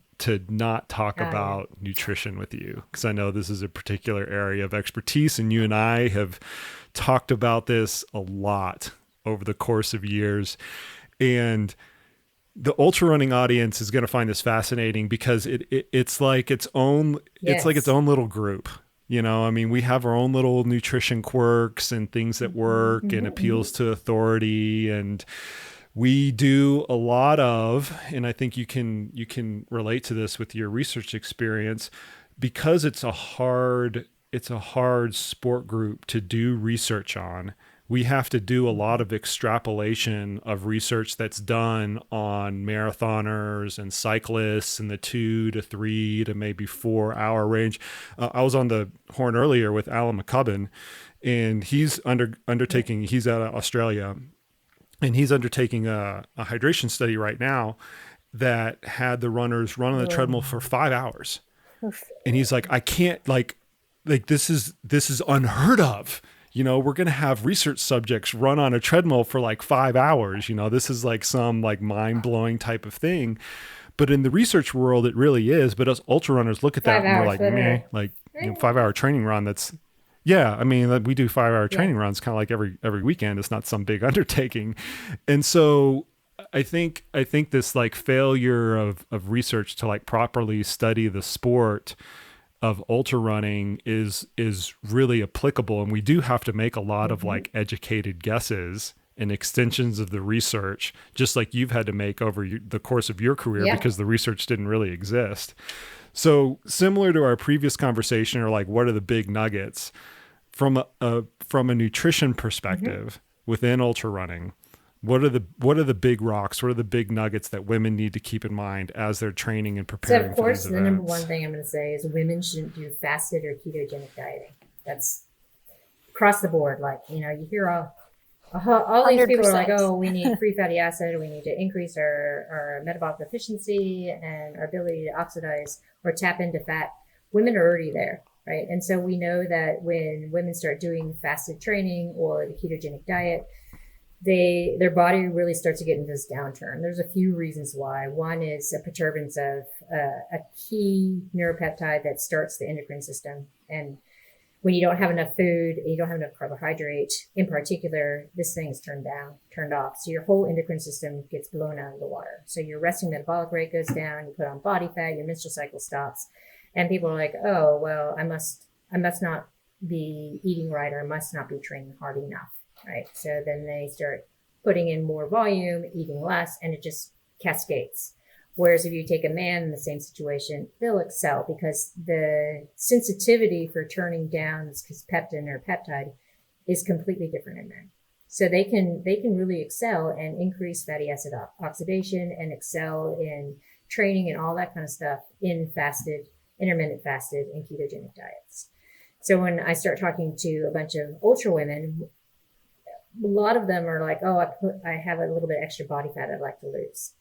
not talk about nutrition with you, because I know this is a particular area of expertise, and you and I have talked about this a lot over the course of years. And the ultra running audience is going to find this fascinating because it's like its own little group. I mean, we have our own little nutrition quirks and things that work and appeals to authority, and we do a lot of, and I think you can relate to this with your research experience, because it's a hard sport group to do research on. We have to do a lot of extrapolation of research that's done on marathoners and cyclists in the 2 to 3 to maybe 4 hour range. I was on the horn earlier with Alan McCubbin, and he's undertaking, he's out of Australia, and he's undertaking a hydration study right now that had the runners run on the treadmill for 5 hours. And he's like, I can't, like this is unheard of. We're going to have research subjects run on a treadmill for like 5 hours. This is like some like mind blowing type of thing. But in the research world, it really is. But us ultra runners look at that and we're like, meh, like 5 hour training run. That's, I mean, we do 5 hour training runs kind of like every weekend. It's not some big undertaking. And so I think this like failure of research to like properly study the sport of ultra running is really applicable. And we do have to make a lot of like educated guesses and extensions of the research, just like you've had to make over the course of your career because the research didn't really exist. So similar to our previous conversation, or like, what are the big nuggets from a nutrition perspective within ultra running? What are the big rocks? What are the big nuggets that women need to keep in mind as they're training and preparing? So of course, for the these number events? one thing I'm going to say is women shouldn't do fasted or ketogenic dieting. That's across the board. Like, you hear all these people are like, 100%. oh, we need free fatty acid. We need to increase our metabolic efficiency and our ability to oxidize or tap into fat. Women are already there, right? And so we know that when women start doing fasted training or the ketogenic diet, their body really starts to get into this downturn. There's a few reasons why. One is a perturbance of a key neuropeptide that starts the endocrine system. And when you don't have enough food, you don't have enough carbohydrate in particular, this thing is turned off. So your whole endocrine system gets blown out of the water. So your resting metabolic rate goes down, you put on body fat, your menstrual cycle stops. And people are like, oh, well, I must not be eating right, or I must not be training hard enough. Right. So then they start putting in more volume, eating less, and it just cascades. Whereas if you take a man in the same situation, they'll excel because the sensitivity for turning down this peptin or peptide is completely different in men. So they can really excel and increase fatty acid oxidation and excel in training and all that kind of stuff in fasted, intermittent fasted, and ketogenic diets. So when I start talking to a bunch of ultra women, a lot of them are like, oh, I have a little bit extra body fat I'd like to lose.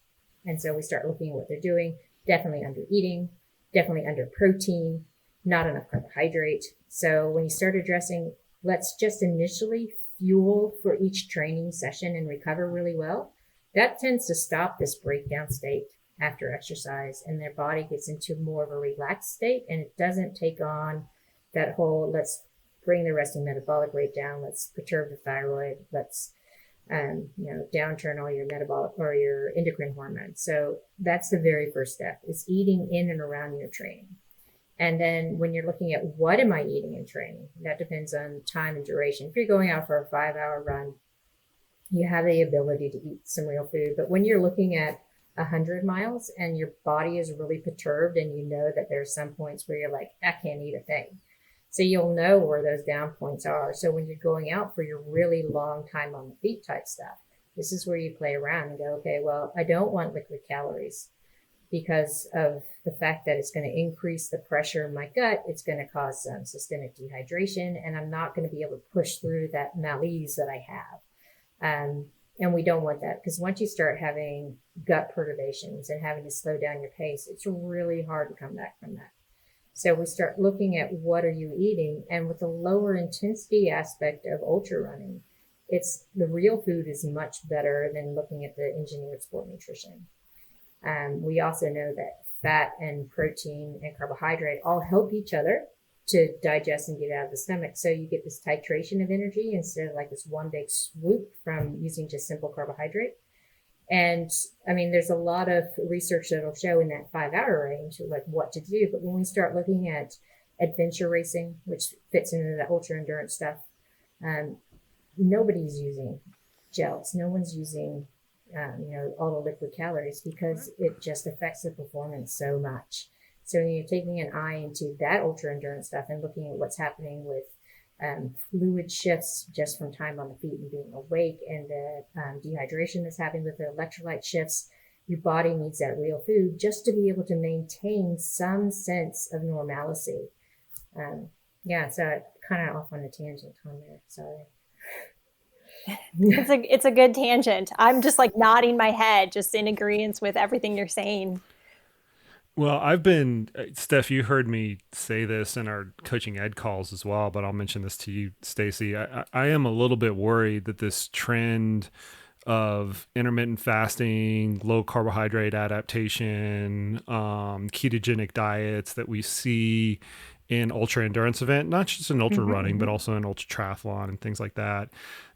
And so we start looking at what they're doing, definitely under eating, definitely under protein, not enough carbohydrate. So when you start addressing, let's just initially fuel for each training session and recover really well, that tends to stop this breakdown state after exercise, and their body gets into more of a relaxed state, and it doesn't take on that whole, let's bring the resting metabolic rate down, let's perturb the thyroid, let's downturn all your metabolic or your endocrine hormones. So that's the very first step, is eating in and around your training. And then when you're looking at what am I eating in training, that depends on time and duration. If you're going out for a 5-hour run, you have the ability to eat some real food. But when you're looking at 100 miles and your body is really perturbed and you know that there's some points where you're like, I can't eat a thing. So you'll know where those down points are. So when you're going out for your really long time on the feet type stuff, this is where you play around and go, okay, well, I don't want liquid calories because of the fact that it's going to increase the pressure in my gut. It's going to cause some systemic dehydration, and I'm not going to be able to push through that malaise that I have. And we don't want that, because once you start having gut perturbations and having to slow down your pace, it's really hard to come back from that. So we start looking at what are you eating, and with the lower intensity aspect of ultra running, it's the real food is much better than looking at the engineered sport nutrition. We also know that fat and protein and carbohydrate all help each other to digest and get out of the stomach. So you get this titration of energy instead of like this one big swoop from using just simple carbohydrate. And I mean, there's a lot of research that'll show in that 5-hour range, like what to do. But when we start looking at adventure racing, which fits into the ultra endurance stuff, nobody's using gels. No one's using, all the liquid calories, because it just affects the performance so much. So when you're taking an eye into that ultra endurance stuff and looking at what's happening with fluid shifts just from time on the feet and being awake, and the dehydration that's happening with the electrolyte shifts, your body needs that real food just to be able to maintain some sense of normalcy. So kind of off on a tangent on there. Sorry. It's a good tangent. I'm just like nodding my head, just in agreement with everything you're saying. Well, Steph, you heard me say this in our coaching ed calls as well, but I'll mention this to you, Stacy. I am a little bit worried that this trend of intermittent fasting, low carbohydrate adaptation, ketogenic diets that we see in ultra endurance event, not just in ultra running, but also in ultra triathlon and things like that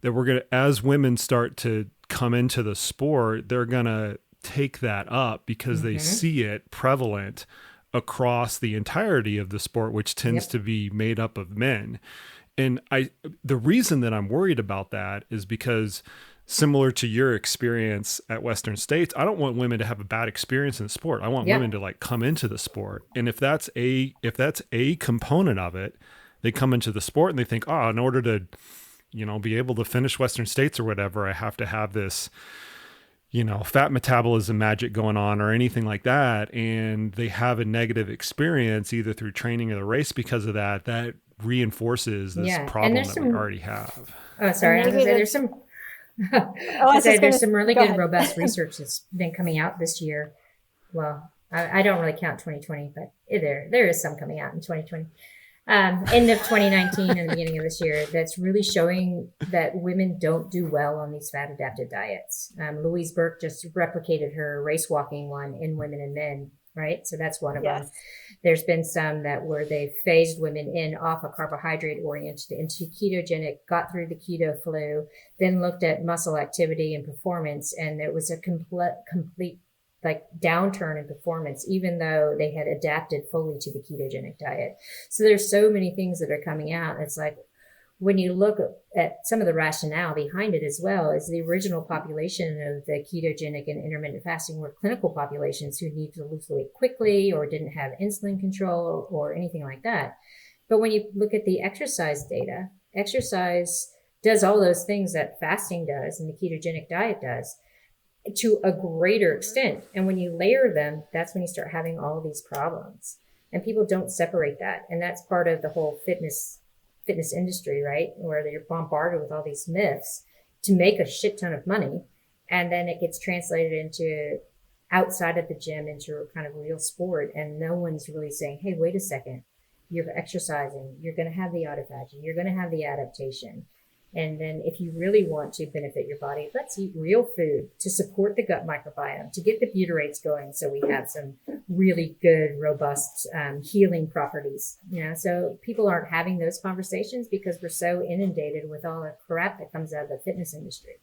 we're going to, as women start to come into the sport, they're going to take that up because they see it prevalent across the entirety of the sport, which tends to be made up of men. And the reason that I'm worried about that is because similar to your experience at Western States, I don't want women to have a bad experience in the sport. I want women to like come into the sport. And if that's a component of it, they come into the sport and they think, oh, in order to, be able to finish Western States or whatever, I have to have this, fat metabolism magic going on or anything like that. And they have a negative experience either through training or the race because of that reinforces this problem that we already have. Oh, sorry. I was gonna say there's some. There's some really good, robust research that's been coming out this year. Well, I don't really count 2020, but there is some coming out in 2020. End of 2019 and the beginning of this year, that's really showing that women don't do well on these fat adapted diets. Louise Burke just replicated her race walking one in women and men, right? So that's one of them. There's been some where they phased women in off a carbohydrate oriented into ketogenic, got through the keto flu, then looked at muscle activity and performance, and there was a complete like downturn in performance, even though they had adapted fully to the ketogenic diet. So there's so many things that are coming out. It's like, when you look at some of the rationale behind it as well, is the original population of the ketogenic and intermittent fasting were clinical populations who need to lose weight quickly or didn't have insulin control or anything like that. But when you look at the exercise data, exercise does all those things that fasting does and the ketogenic diet does to a greater extent. And when you layer them, that's when you start having all these problems. And people don't separate that. And that's part of the whole fitness industry, right? Where you're bombarded with all these myths to make a shit ton of money. And then it gets translated into outside of the gym into kind of real sport. And no one's really saying, hey, wait a second, you're exercising, you're going to have the autophagy, you're going to have the adaptation. And then if you really want to benefit your body, let's eat real food to support the gut microbiome, to get the butyrates going. So we have some really good, robust healing properties. So people aren't having those conversations because we're so inundated with all the crap that comes out of the fitness industry.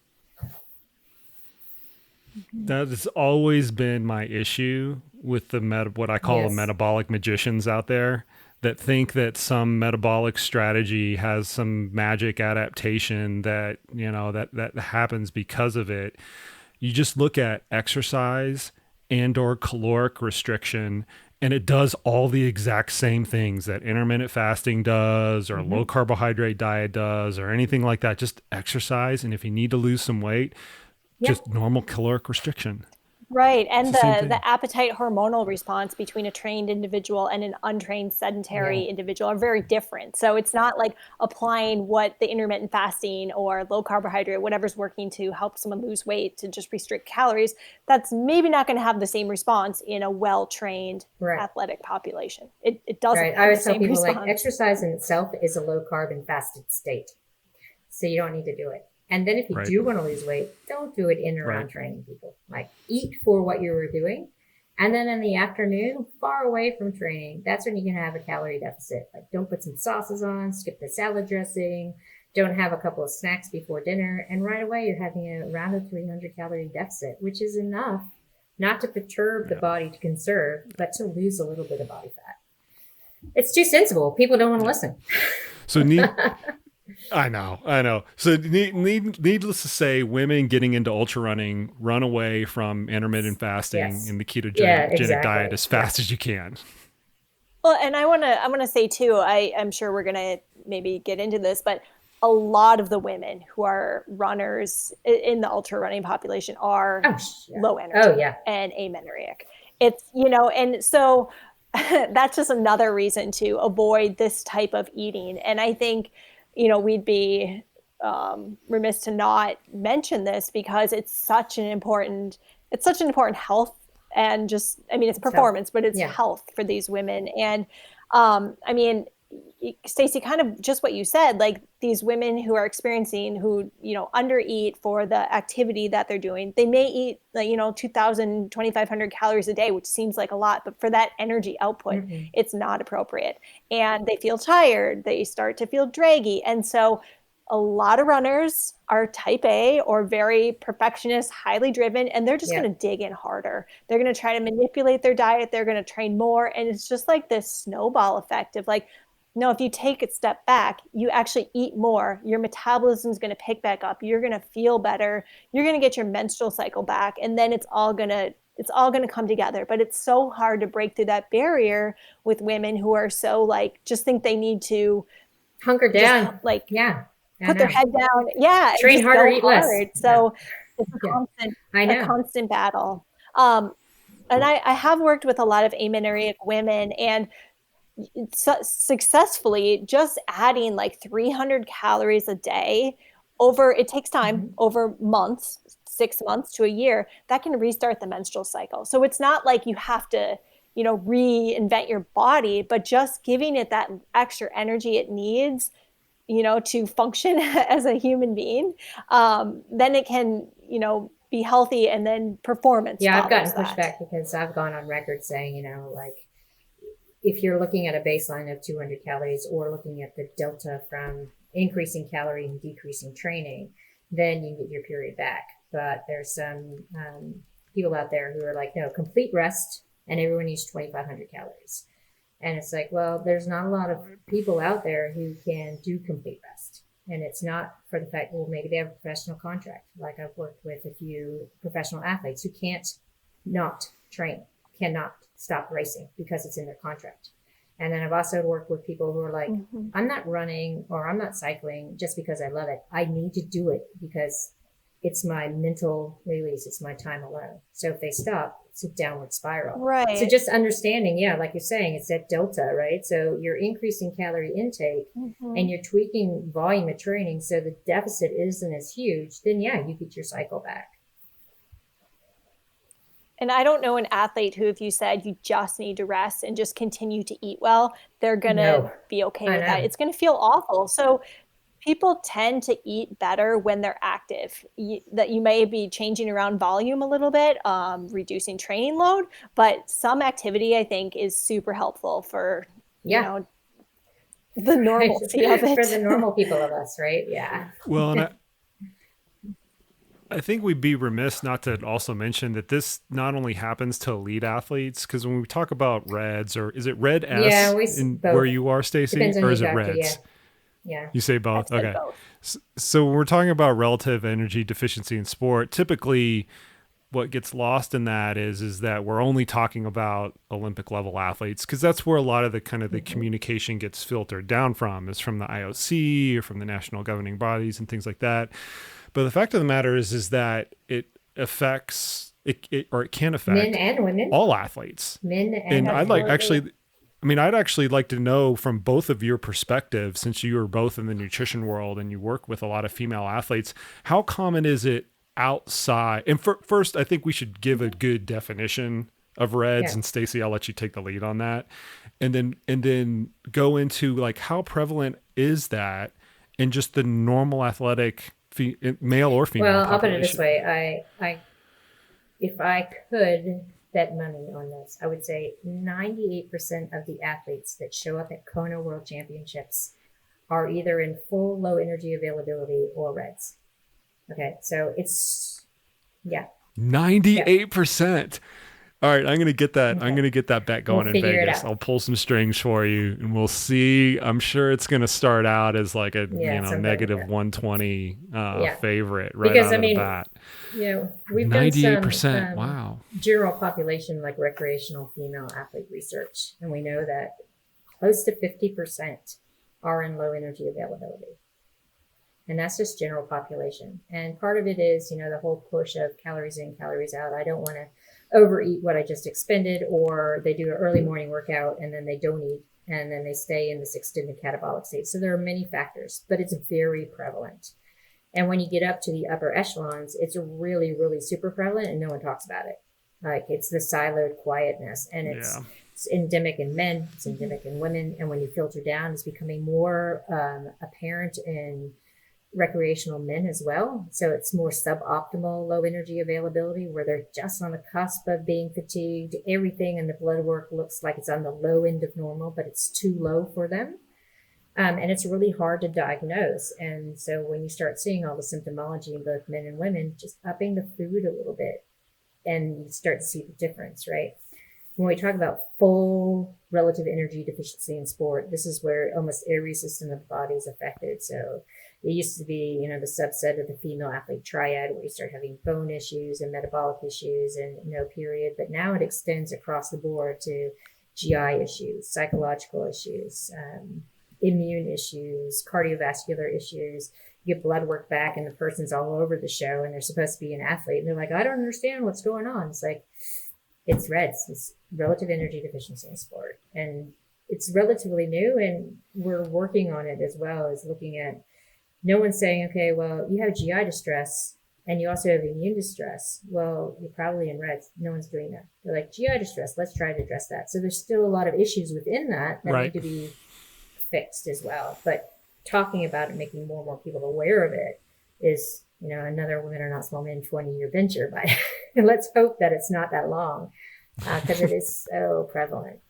That has always been my issue with the what I call the metabolic magicians out there, that think that some metabolic strategy has some magic adaptation that, that happens because of it. You just look at exercise and or caloric restriction, and it does all the exact same things that intermittent fasting does or low carbohydrate diet does or anything like that. Just exercise. And if you need to lose some weight, just normal caloric restriction. Right. And the appetite hormonal response between a trained individual and an untrained sedentary individual are very different. So it's not like applying what the intermittent fasting or low carbohydrate, whatever's working to help someone lose weight to just restrict calories. That's maybe not going to have the same response in a well-trained athletic population. It doesn't. Right. I always tell people like exercise in itself is a low carb and fasted state. So you don't need to do it. And then if you do want to lose weight, don't do it in or around training, people. Like, eat for what you were doing. And then in the afternoon, far away from training, that's when you can have a calorie deficit. Like, don't put some sauces on, skip the salad dressing, don't have a couple of snacks before dinner. And right away, you're having around a 300 calorie deficit, which is enough not to perturb the body to conserve, but to lose a little bit of body fat. It's too sensible. People don't want to listen. So I know. So needless to say, women getting into ultra running, run away from intermittent fasting and the ketogenic diet as fast as you can. Well, and I want to say too, I'm sure we're going to maybe get into this, but a lot of the women who are runners in the ultra running population are low energy and amenorrheic. It's, and so that's just another reason to avoid this type of eating. And I think, we'd be remiss to not mention this because it's such an important health and just, it's performance, but it's health for these women. And Stacy, kind of just what you said, like these women who are experiencing, who, undereat for the activity that they're doing, they may eat, 2,000, 2,500 calories a day, which seems like a lot, but for that energy output, it's not appropriate. And they feel tired, they start to feel draggy. And so a lot of runners are type A or very perfectionist, highly driven, and they're just going to dig in harder. They're going to try to manipulate their diet. They're going to train more. And it's just like this snowball effect of like, No, if you take a step back, you actually eat more, your metabolism is going to pick back up, you're going to feel better, you're going to get your menstrual cycle back, and then it's all going to come together. But it's so hard to break through that barrier with women who are so like, just think they need to hunker down, like, yeah, put their head down, yeah, train harder, eat less. So it's a constant battle. And I have worked with a lot of amenorrheic women, and successfully just adding like 300 calories a day it takes time, over months, 6 months to a year, that can restart the menstrual cycle. So it's not like you have to, reinvent your body, but just giving it that extra energy it needs, to function as a human being, then it can, be healthy, and then performance. Yeah, I've gotten pushback because I've gone on record saying, like, if you're looking at a baseline of 200 calories or looking at the delta from increasing calorie and decreasing training, then you get your period back. But there's some people out there who are like, no, complete rest, and everyone needs 2,500 calories. And it's like, well, there's not a lot of people out there who can do complete rest. And it's not for the fact, well, maybe they have a professional contract. Like I've worked with a few professional athletes who can't not train, cannot stop racing because it's in their contract. And then I've also worked with people who are like, I'm not running or I'm not cycling just because I love it. I need to do it because it's my mental release. It's my time alone. So if they stop, it's a downward spiral. Right. So just understanding, yeah, like you're saying, it's that delta, right? So you're increasing calorie intake and you're tweaking volume of training so the deficit isn't as huge, then yeah, you get your cycle back. And I don't know an athlete who, if you said you just need to rest and just continue to eat well, they're going to be okay with that. It's going to feel awful. So people tend to eat better when they're active. That you may be changing around volume a little bit, reducing training load, but some activity I think is super helpful for, the normalcy of it. For the normal people of us, right? Yeah. Well, and I think we'd be remiss not to also mention that this not only happens to elite athletes, because when we talk about reds, or is it red S where you are, Stacy, or is it reds? Yeah. You say both? Okay. Both. So when we're talking about relative energy deficiency in sport, typically what gets lost in that is that we're only talking about Olympic level athletes, because that's where a lot of the kind of the communication gets filtered down from, is from the IOC or from the national governing bodies and things like that. But the fact of the matter is that it affects it can affect men and women, all athletes. Men and I'd actually like to know from both of your perspectives, since you are both in the nutrition world and you work with a lot of female athletes, how common is it outside? And first, I think we should give a good definition of REDS, and Stacy, I'll let you take the lead on that, and then go into like how prevalent is that in just the normal athletic male or female Well, population? I'll put it this way. I if I could bet money on this, I would say 98% of the athletes that show up at Kona World Championships are either in full low energy availability or REDS. Okay, so it's 98%. All right, I'm gonna get that. Okay. I'm gonna get that bet going in Vegas. I'll pull some strings for you, and we'll see. I'm sure it's gonna start out as like a negative 120 favorite right out of the bat. We've 98%. done some wow. general population, like recreational female athlete research, and we know that close to 50% are in low energy availability, and that's just general population. And part of it is, the whole push of calories in, calories out. I don't want to overeat what I just expended, or they do an early morning workout and then they don't eat and then they stay in this extended catabolic state. So there are many factors, but it's very prevalent. And when you get up to the upper echelons, it's really, really super prevalent and no one talks about it. Like it's the siloed quietness, and it's endemic in men, it's endemic in women. And when you filter down, it's becoming more apparent in recreational men as well. So it's more suboptimal low energy availability, where they're just on the cusp of being fatigued. Everything in the blood work looks like it's on the low end of normal, but it's too low for them. And it's really hard to diagnose. And so when you start seeing all the symptomology in both men and women, just upping the food a little bit, and you start to see the difference, right? when we talk about full relative energy deficiency in sport, this is where almost every system of the body is affected. So it used to be, you know, the subset of the female athlete triad where you start having bone issues and metabolic issues and no period. But now it extends across the board to GI issues, psychological issues, immune issues, cardiovascular issues. You get blood work back and the person's all over the show and they're supposed to be an athlete. And they're like, I don't understand what's going on. It's like, it's REDS, it's relative energy deficiency in sport. And it's relatively new and we're working on it as well as looking at, no one's saying, okay, well, you have GI distress and you also have immune distress. Well, you're probably in REDS. No one's doing that. They're like, GI distress, let's try to address that. So there's still a lot of issues within that right. need to be fixed as well. But talking about it, making more and more people aware of it is, you know, another Women Are Not Small Men 20-year venture. But and let's hope that it's not that long because it is so prevalent.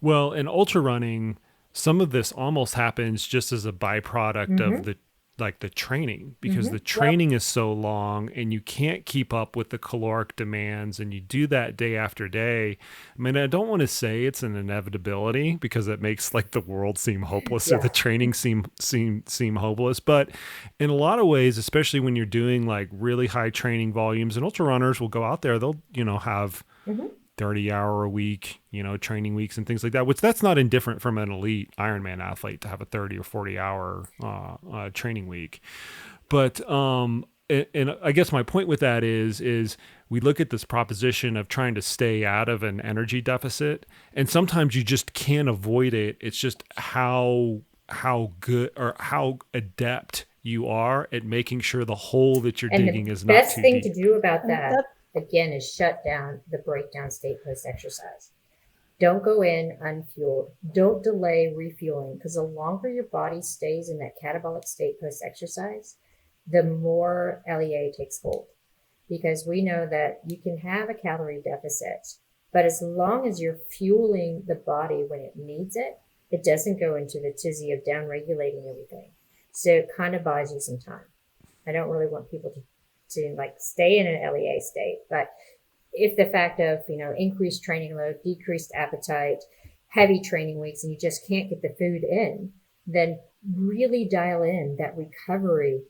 Well, in ultra running, some of this almost happens just as a byproduct of the training, because the training is so long and you can't keep up with the caloric demands and you do that day after day. I mean, I don't want to say it's an inevitability because it makes like the world seem hopeless or the training seem hopeless. But in a lot of ways, especially when you're doing like really high training volumes, and ultra runners will go out there, they'll, you know, have 30-hour a week, you know, training weeks and things like that, which that's not indifferent from an elite Ironman athlete to have a 30 or 40-hour training week. But, and I guess my point with that is we look at this proposition of trying to stay out of an energy deficit, and sometimes you just can't avoid it. It's just how good or how adept you are at making sure the hole that you're digging is not too deep. The best thing to do about that, again, is shut down the breakdown state post-exercise. Don't go in unfueled. Don't delay refueling, because the longer your body stays in that catabolic state post-exercise, the more LEA takes hold. Because we know that you can have a calorie deficit, but as long as you're fueling the body when it needs it, it doesn't go into the tizzy of down-regulating everything. So it kind of buys you some time. I don't really want people to like stay in an LEA state. But if the fact of, you know, increased training load, decreased appetite, heavy training weeks, and you just can't get the food in, then really dial in that recovery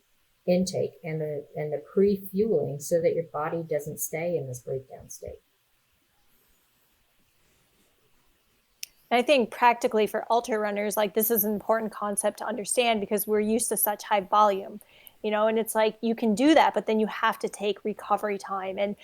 intake and the pre-fueling so that your body doesn't stay in this breakdown state. I think practically for ultra runners, like this is an important concept to understand because we're used to such high volume. You know, and it's like you can do that, but then you have to take recovery time. And,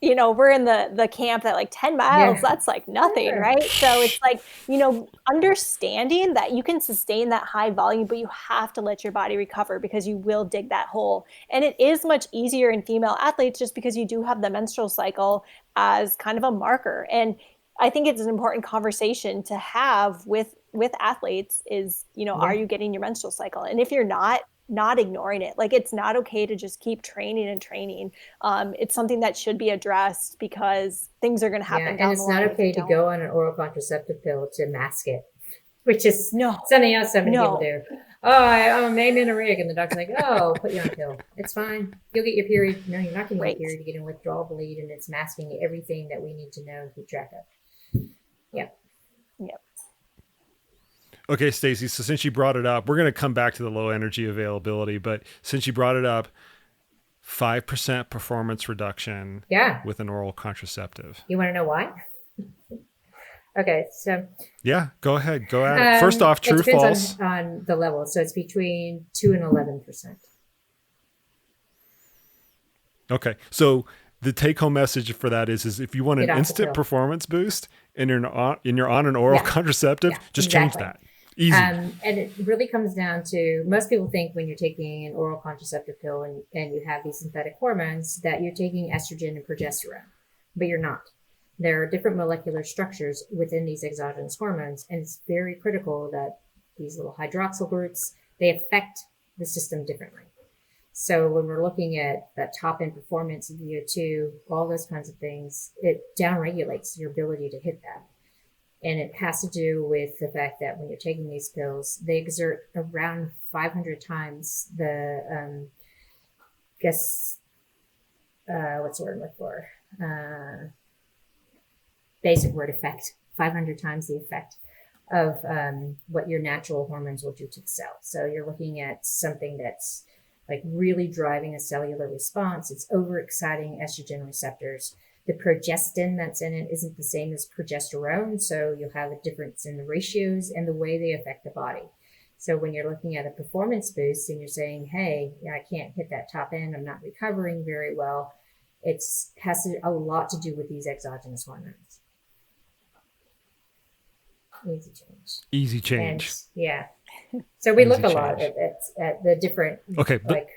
you know, we're in the camp that like 10 miles, that's like nothing, right? So it's like, you know, understanding that you can sustain that high volume, but you have to let your body recover because you will dig that hole. And it is much easier in female athletes just because you do have the menstrual cycle as kind of a marker. And I think it's an important conversation to have with athletes is, you know, are you getting your menstrual cycle? And if you're not ignoring it. Like it's not okay to just keep training and training. It's something that should be addressed because things are going to happen down the line. And it's not okay to go on an oral contraceptive pill to mask it, which is something else so many people do. Oh, I'm in a rig, and the doctor's like, "Oh, put you on a pill. It's fine. You'll get your period." No, you're not going to get your period. You get a withdrawal bleed, and it's masking everything that we need to know and keep track of. Yep. Okay, Stacy, so since you brought it up, we're going to come back to the low energy availability, but since you brought it up, 5% performance reduction with an oral contraceptive. You want to know why? Okay, so... Yeah, go ahead. Go at it. First off, true or false? On the level. So it's between 2 and 11%. Okay, so the take-home message for that is if you want an instant performance boost and you're on an oral contraceptive, just change that. Easy. And it really comes down to, most people think when you're taking an oral contraceptive pill and you have these synthetic hormones that you're taking estrogen and progesterone, but you're not. There are different molecular structures within these exogenous hormones, and it's very critical that these little hydroxyl groups, they affect the system differently. So when we're looking at that top end performance, VO2, all those kinds of things, it downregulates your ability to hit that. And it has to do with the fact that when you're taking these pills, they exert around 500 times the, what's the word I'm looking for? basic word effect, 500 times the effect of what your natural hormones will do to the cell. So you're looking at something that's like really driving a cellular response. It's overexciting estrogen receptors. The progestin that's in it isn't the same as progesterone, so you'll have a difference in the ratios and the way they affect the body. So when you're looking at a performance boost and you're saying, hey, I can't hit that top end, I'm not recovering very well, has a lot to do with these exogenous hormones. Easy change. And, yeah. So we look a lot at the different, okay, like,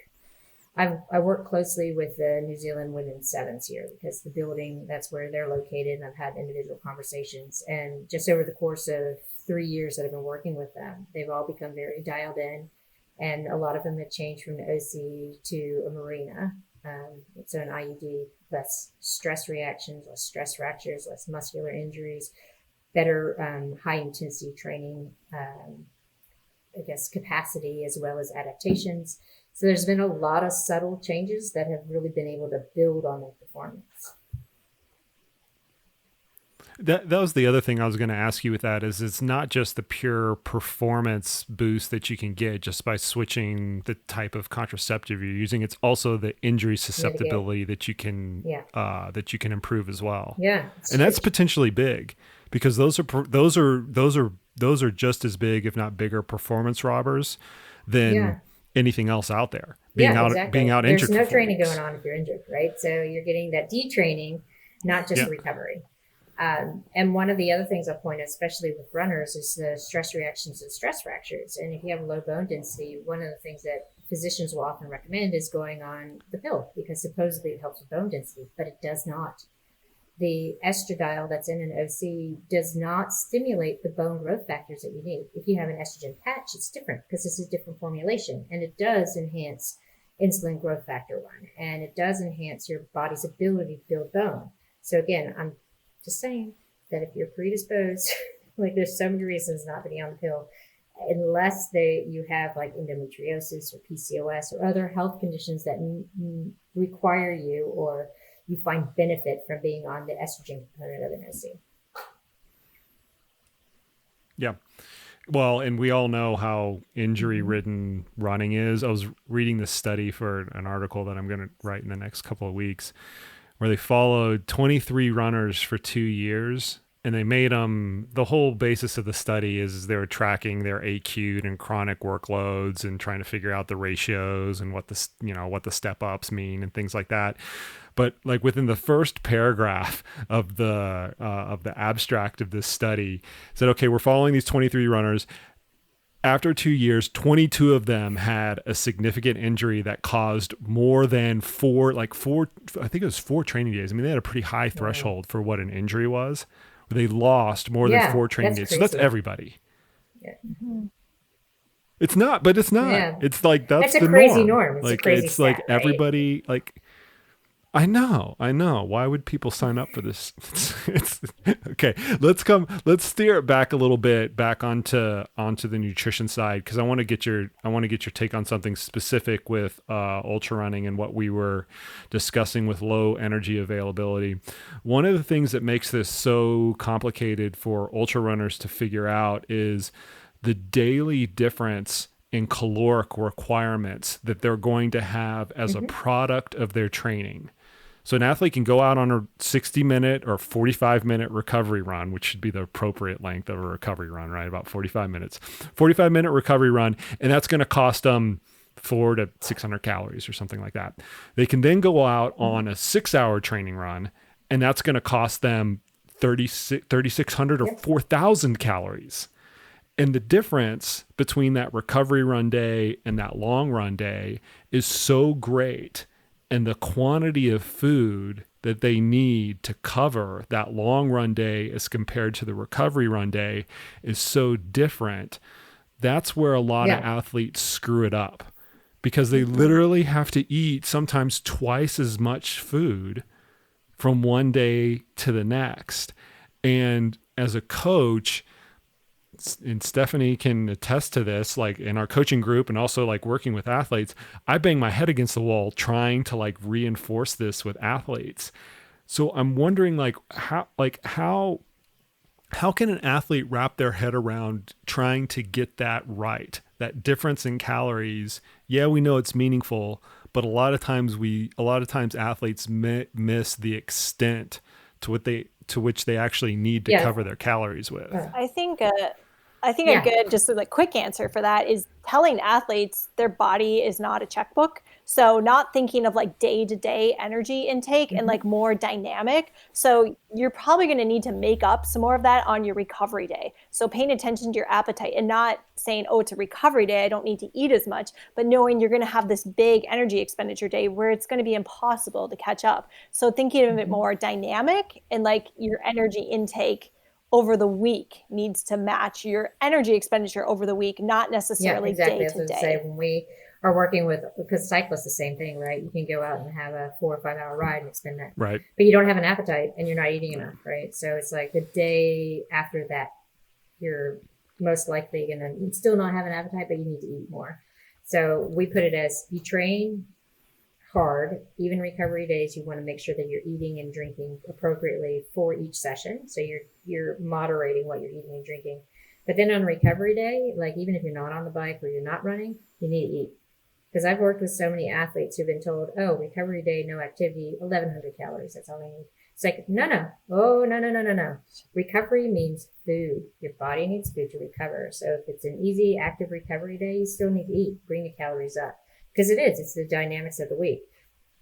I work closely with the New Zealand Women's Sevens here because the building, that's where they're located. And I've had individual conversations. And just over the course of 3 years that I've been working with them, they've all become very dialed in. And a lot of them have changed from an OC to a Marina. So an IUD, less stress reactions, less stress fractures, less muscular injuries, better high intensity training, capacity as well as adaptations. So there's been a lot of subtle changes that have really been able to build on their performance. That was the other thing I was going to ask you with that is it's not just the pure performance boost that you can get just by switching the type of contraceptive you're using. It's also the injury susceptibility that you can improve as well. Yeah, and that's potentially big because those are just as big, if not bigger, performance robbers than anything else out there. Being out injured. There's no training going on if you're injured, right? So you're getting that detraining, not just recovery. And one of the other things I'll point out, especially with runners, is the stress reactions and stress fractures. And if you have low bone density, one of the things that physicians will often recommend is going on the pill because supposedly it helps with bone density, but it does not. The estradiol that's in an OC does not stimulate the bone growth factors that you need. If you have an estrogen patch, it's different because it's a different formulation, and it does enhance insulin growth factor 1, and it does enhance your body's ability to build bone. So again, I'm just saying that if you're predisposed, like there's so many reasons not to be on the pill, unless you have like endometriosis or PCOS or other health conditions that require you or you find benefit from being on the estrogen component of an OC. Yeah. Well, and we all know how injury-ridden running is. I was reading this study for an article that I'm going to write in the next couple of weeks where they followed 23 runners for 2 years. And they made them, the whole basis of the study is they were tracking their acute and chronic workloads and trying to figure out the ratios and what the step ups mean and things like that. But like within the first paragraph of the abstract of this study said, okay, we're following these 23 runners. After 2 years, 22 of them had a significant injury that caused more than four, I think it was 4 training days. I mean, they had a pretty high threshold for what an injury was. They lost more than 4 training days. Crazy. So that's everybody. Yeah. Mm-hmm. It's not, but it's not. Yeah. It's like, that's the crazy norm. It's a crazy stat, like everybody, right? Like, I know. Why would people sign up for this? It's okay. Let's steer it back a little bit back onto the nutrition side. Cause I want to get your take on something specific with, ultra running and what we were discussing with low energy availability. One of the things that makes this so complicated for ultra runners to figure out is the daily difference in caloric requirements that they're going to have as a product of their training. So an athlete can go out on a 60-minute or 45-minute recovery run, which should be the appropriate length of a recovery run, right? About 45 minutes. 45-minute recovery run, and that's going to cost them 400 to 600 calories or something like that. They can then go out on a 6-hour training run, and that's going to cost them 3,600 or 4,000 calories. And the difference between that recovery run day and that long run day is so great. And the quantity of food that they need to cover that long run day as compared to the recovery run day is so different. That's where a lot of athletes screw it up because they literally have to eat sometimes twice as much food from one day to the next. And as a coach, and Stephanie can attest to this, like in our coaching group and also like working with athletes, I bang my head against the wall trying to like reinforce this with athletes. So I'm wondering how can an athlete wrap their head around trying to get that right? That difference in calories. Yeah, we know it's meaningful, but a lot of times athletes miss the extent to which they actually need to cover their calories with. I think a good, just a quick answer for that is telling athletes their body is not a checkbook. So not thinking of like day-to-day energy intake and like more dynamic. So you're probably going to need to make up some more of that on your recovery day. So paying attention to your appetite and not saying, oh, it's a recovery day, I don't need to eat as much, but knowing you're going to have this big energy expenditure day where it's going to be impossible to catch up. So thinking of it more dynamic and like your energy intake over the week needs to match your energy expenditure over the week, not necessarily day to day. Say when we are working with, because cyclists, the same thing, right? You can go out and have a 4 or 5 hour ride and expend that, right? But you don't have an appetite and you're not eating enough, right? So it's like the day after that, you're most likely going to still not have an appetite, but you need to eat more. So we put it as you train hard, even recovery days, you want to make sure that you're eating and drinking appropriately for each session. So you're moderating what you're eating and drinking. But then on recovery day, like even if you're not on the bike or you're not running, you need to eat. Because I've worked with so many athletes who've been told, oh, recovery day, no activity, 1,100 calories. That's all they need. It's like, no. Oh, no. Recovery means food. Your body needs food to recover. So if it's an easy, active recovery day, you still need to eat. Bring the calories up. Because it's the dynamics of the week.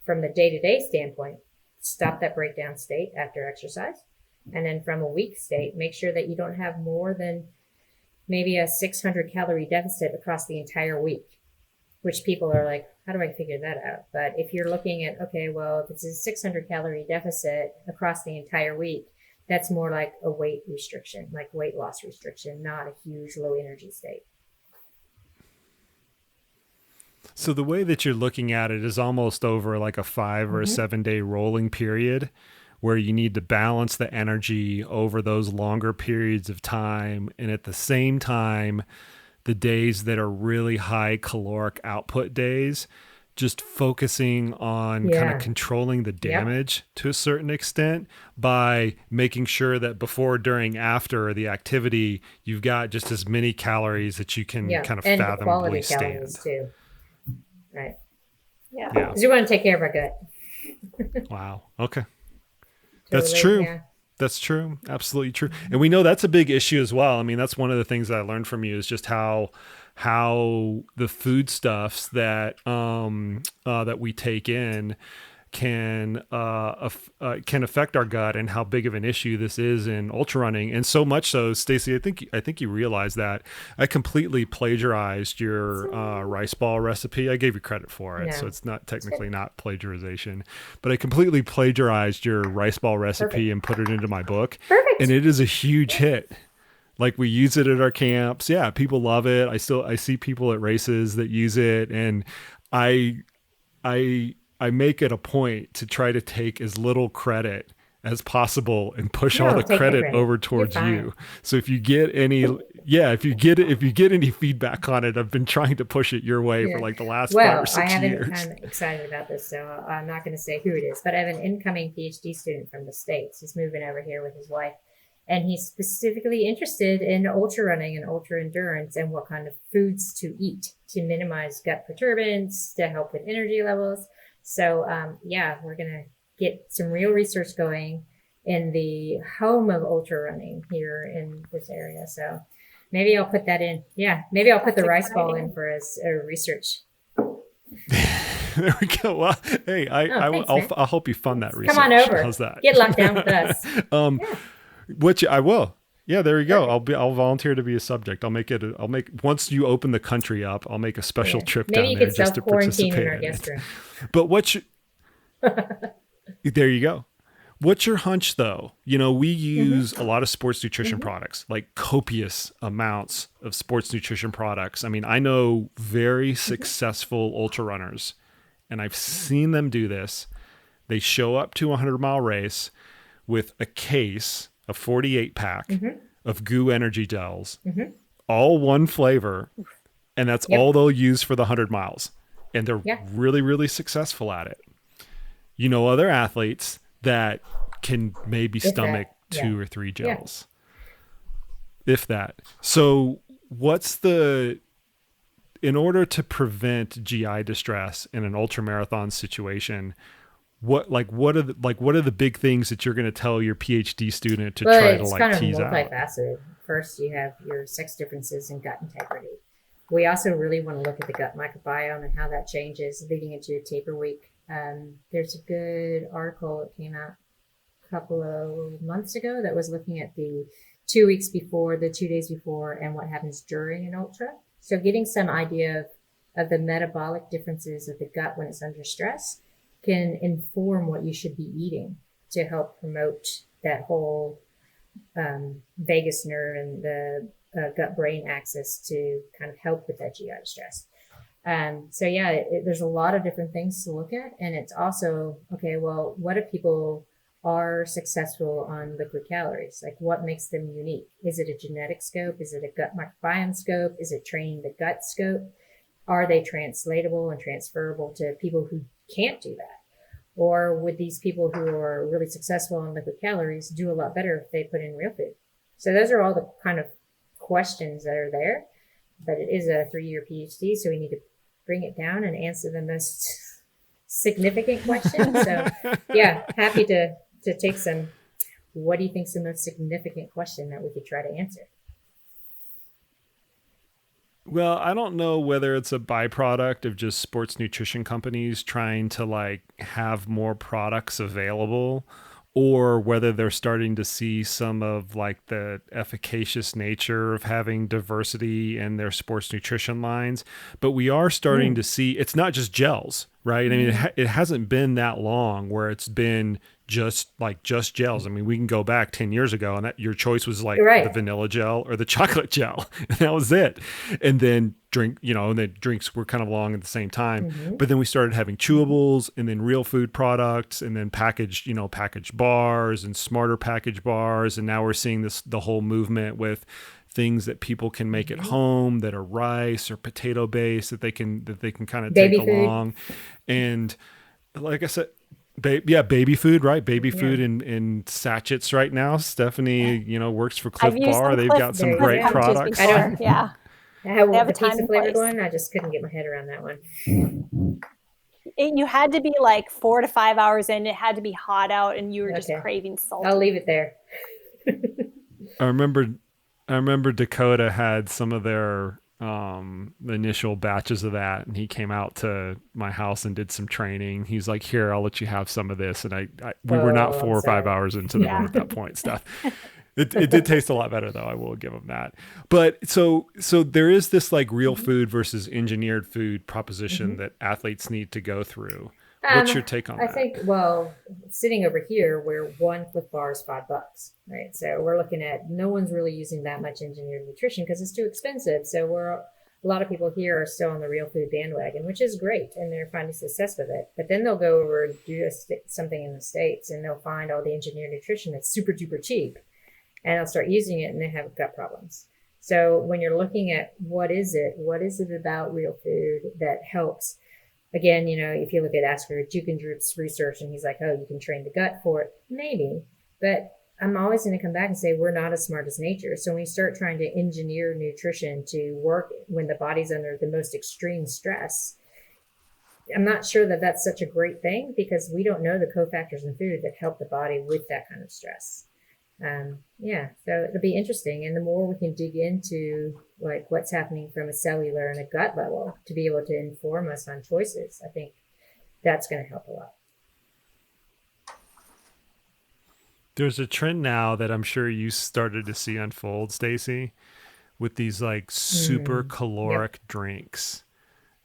From the day-to-day standpoint, stop that breakdown state after exercise. And then from a week state, make sure that you don't have more than maybe a 600 calorie deficit across the entire week, which people are like, how do I figure that out? But if you're looking at, okay, well, if it's a 600 calorie deficit across the entire week, that's more like a weight restriction, like weight loss restriction, not a huge low energy state. So the way that you're looking at it is almost over like a 5 or a 7 day rolling period where you need to balance the energy over those longer periods of time. And at the same time, the days that are really high caloric output days, just focusing on kind of controlling the damage to a certain extent by making sure that before, during, after the activity, you've got just as many calories that you can kind of fathomably stand. Too. Right. Yeah. Because we want to take care of our gut. Wow. Okay. Totally, That's true. Yeah. That's true. Absolutely true. And we know that's a big issue as well. I mean, that's one of the things that I learned from you is just how the foodstuffs that that we take in can affect our gut and how big of an issue this is in ultra running. And so much so, Stacy, I think you realize that I completely plagiarized your rice ball recipe. I gave you credit for it, so it's not technically not plagiarization, but I completely plagiarized your rice ball recipe and put it into my book. Perfect. And it is a huge hit. Like we use it at our camps. Yeah, people love it. I see people at races that use it, and I make it a point to try to take as little credit as possible and push all the credit over towards you. So if you get any, if you get any feedback on it, I've been trying to push it your way for like the last 5 or 6 years. I'm excited about this, so I'm not going to say who it is, but I have an incoming PhD student from the States. He's moving over here with his wife, and he's specifically interested in ultra running and ultra endurance and what kind of foods to eat to minimize gut perturbance, to help with energy levels. So, we're going to get some real research going in the home of ultra running here in this area. So maybe I'll put that in. Yeah. Maybe I'll put the rice ball in for his research. There we go. Well, hey, I'll help you fund that research. Come on over. How's that? Get locked down with us. Which I will. Yeah, there you go. I'll volunteer to be a subject. Once you open the country up, I'll make a special trip down there just to participate in our guest room. But there you go. What's your hunch though? You know, we use a lot of sports nutrition products, like copious amounts of sports nutrition products. I mean, I know very successful ultra runners, and I've seen them do this. They show up to a 100-mile race with a case, a 48 pack of Goo energy gels, all one flavor, and that's all they'll use for the 100 miles. And they're really, really successful at it. You know, other athletes that can maybe stomach that. 2 or 3 gels. If that. So in order to prevent GI distress in an ultra marathon situation, what are the big things that you're going to tell your PhD student to try to like tease out? It's kind of multifaceted. First, you have your sex differences in gut integrity. We also really want to look at the gut microbiome and how that changes leading into your taper week. There's a good article that came out a couple of months ago that was looking at the 2 weeks before, the 2 days before, and what happens during an ultra. So getting some idea of the metabolic differences of the gut when it's under stress can inform what you should be eating to help promote that whole vagus nerve and the gut-brain axis to kind of help with that GI stress. So yeah, there's a lot of different things to look at. And it's also, okay, well, what if people are successful on liquid calories? Like what makes them unique? Is it a genetic scope? Is it a gut microbiome scope? Is it training the gut scope? Are they translatable and transferable to people who can't do that? Or would these people who are really successful on liquid calories do a lot better if they put in real food? So those are all the kind of questions that are there, but it is a 3-year PhD, so we need to bring it down and answer the most significant questions. So yeah, happy to take some, what do you think is the most significant question that we could try to answer? Well, I don't know whether it's a byproduct of just sports nutrition companies trying to like have more products available, or whether they're starting to see some of like the efficacious nature of having diversity in their sports nutrition lines. But we are starting to see, it's not just gels, right? I mean, it hasn't been that long where it's been just gels. I mean, we can go back 10 years ago and that your choice was like the vanilla gel or the chocolate gel, and that was it. And then the drinks were kind of along at the same time, but then we started having chewables and then real food products and then packaged bars and smarter packaged bars. And now we're seeing the whole movement with things that people can make at home that are rice or potato based that they can kind of take along. And like I said, baby food, right? Baby food in sachets right now. Stephanie, works for Cliff Bar. They've got some great products. I have a pizza flavored one. I just couldn't get my head around that one. You had to be like 4 to 5 hours in. It had to be hot out, and you were just craving salt. I'll leave it there. I remember Dakota had some of their initial batches of that, and he came out to my house and did some training. He's like, "Here, I'll let you have some of this." And we were not 4 or 5 hours into the run at that point. Stuff. It did taste a lot better though. I will give him that. But so there is this like real food versus engineered food proposition that athletes need to go through. What's your take on that? I think, sitting over here, where one Cliff Bar is $5, right? So we're looking at, no one's really using that much engineered nutrition because it's too expensive. So a lot of people here are still on the real food bandwagon, which is great, and they're finding success with it. But then they'll go over and do something in the States, and they'll find all the engineered nutrition that's super duper cheap, and they'll start using it, and they have gut problems. So when you're looking at what is it about real food that helps? Again, if you look at Asger Dukendraup's research, and he's like, oh, you can train the gut for it. Maybe, but I'm always going to come back and say we're not as smart as nature. So when we start trying to engineer nutrition to work when the body's under the most extreme stress, I'm not sure that that's such a great thing, because we don't know the cofactors in food that help the body with that kind of stress. So it'll be interesting. And the more we can dig into like what's happening from a cellular and a gut level to be able to inform us on choices, I think that's going to help a lot. There's a trend now that I'm sure you started to see unfold, Stacy, with these like super caloric drinks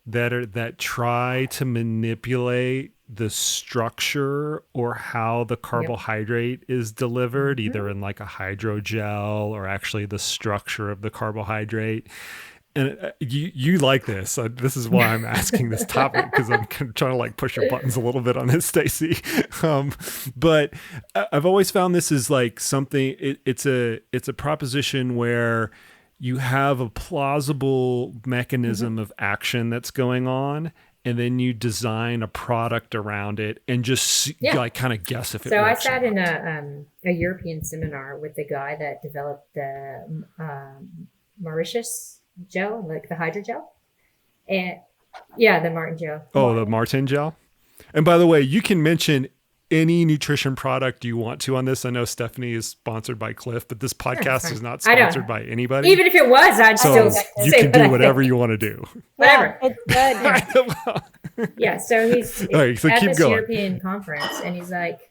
that try to manipulate the structure or how the carbohydrate is delivered, either in like a hydrogel or actually the structure of the carbohydrate. And you like this. This is why I'm asking this topic, because I'm trying to like push your buttons a little bit on this, Stacy. But I've always found this is like something. It's a proposition where you have a plausible mechanism of action that's going on, and then you design a product around it and just like kind of guess if it so works. So I sat in a European seminar with the guy that developed the Mauritius gel, like the hydrogel. And the Martin gel. Oh, the Martin gel. And by the way, you can mention any nutrition product you want to on this. I know Stephanie is sponsored by Cliff, but this podcast is not sponsored by anybody. Even if it was, I'd still you can do whatever you want to do. Whatever. Yeah, it's good. Yeah. So he's right, so at keep this going. European conference, and he's like,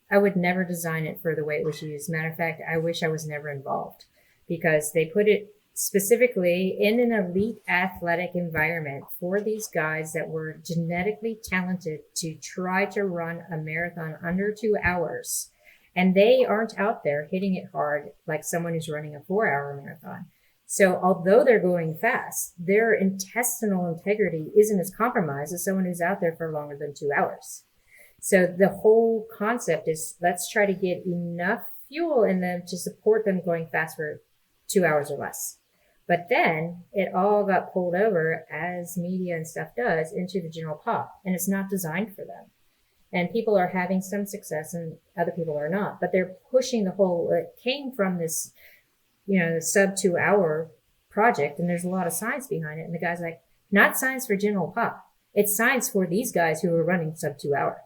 I would never design it for the way it was used. Matter of fact, I wish I was never involved, because they put it specifically in an elite athletic environment for these guys that were genetically talented to try to run a marathon under 2 hours. And they aren't out there hitting it hard like someone who's running a 4-hour marathon. So although they're going fast, their intestinal integrity isn't as compromised as someone who's out there for longer than 2 hours. So the whole concept is, let's try to get enough fuel in them to support them going fast for 2 hours or less. But then it all got pulled over, as media and stuff does, into the general pop, and it's not designed for them. And people are having some success and other people are not, but they're pushing the whole, it came from this, the sub 2 hour project, and there's a lot of science behind it. And the guy's like, not science for general pop. It's science for these guys who are running sub 2 hour.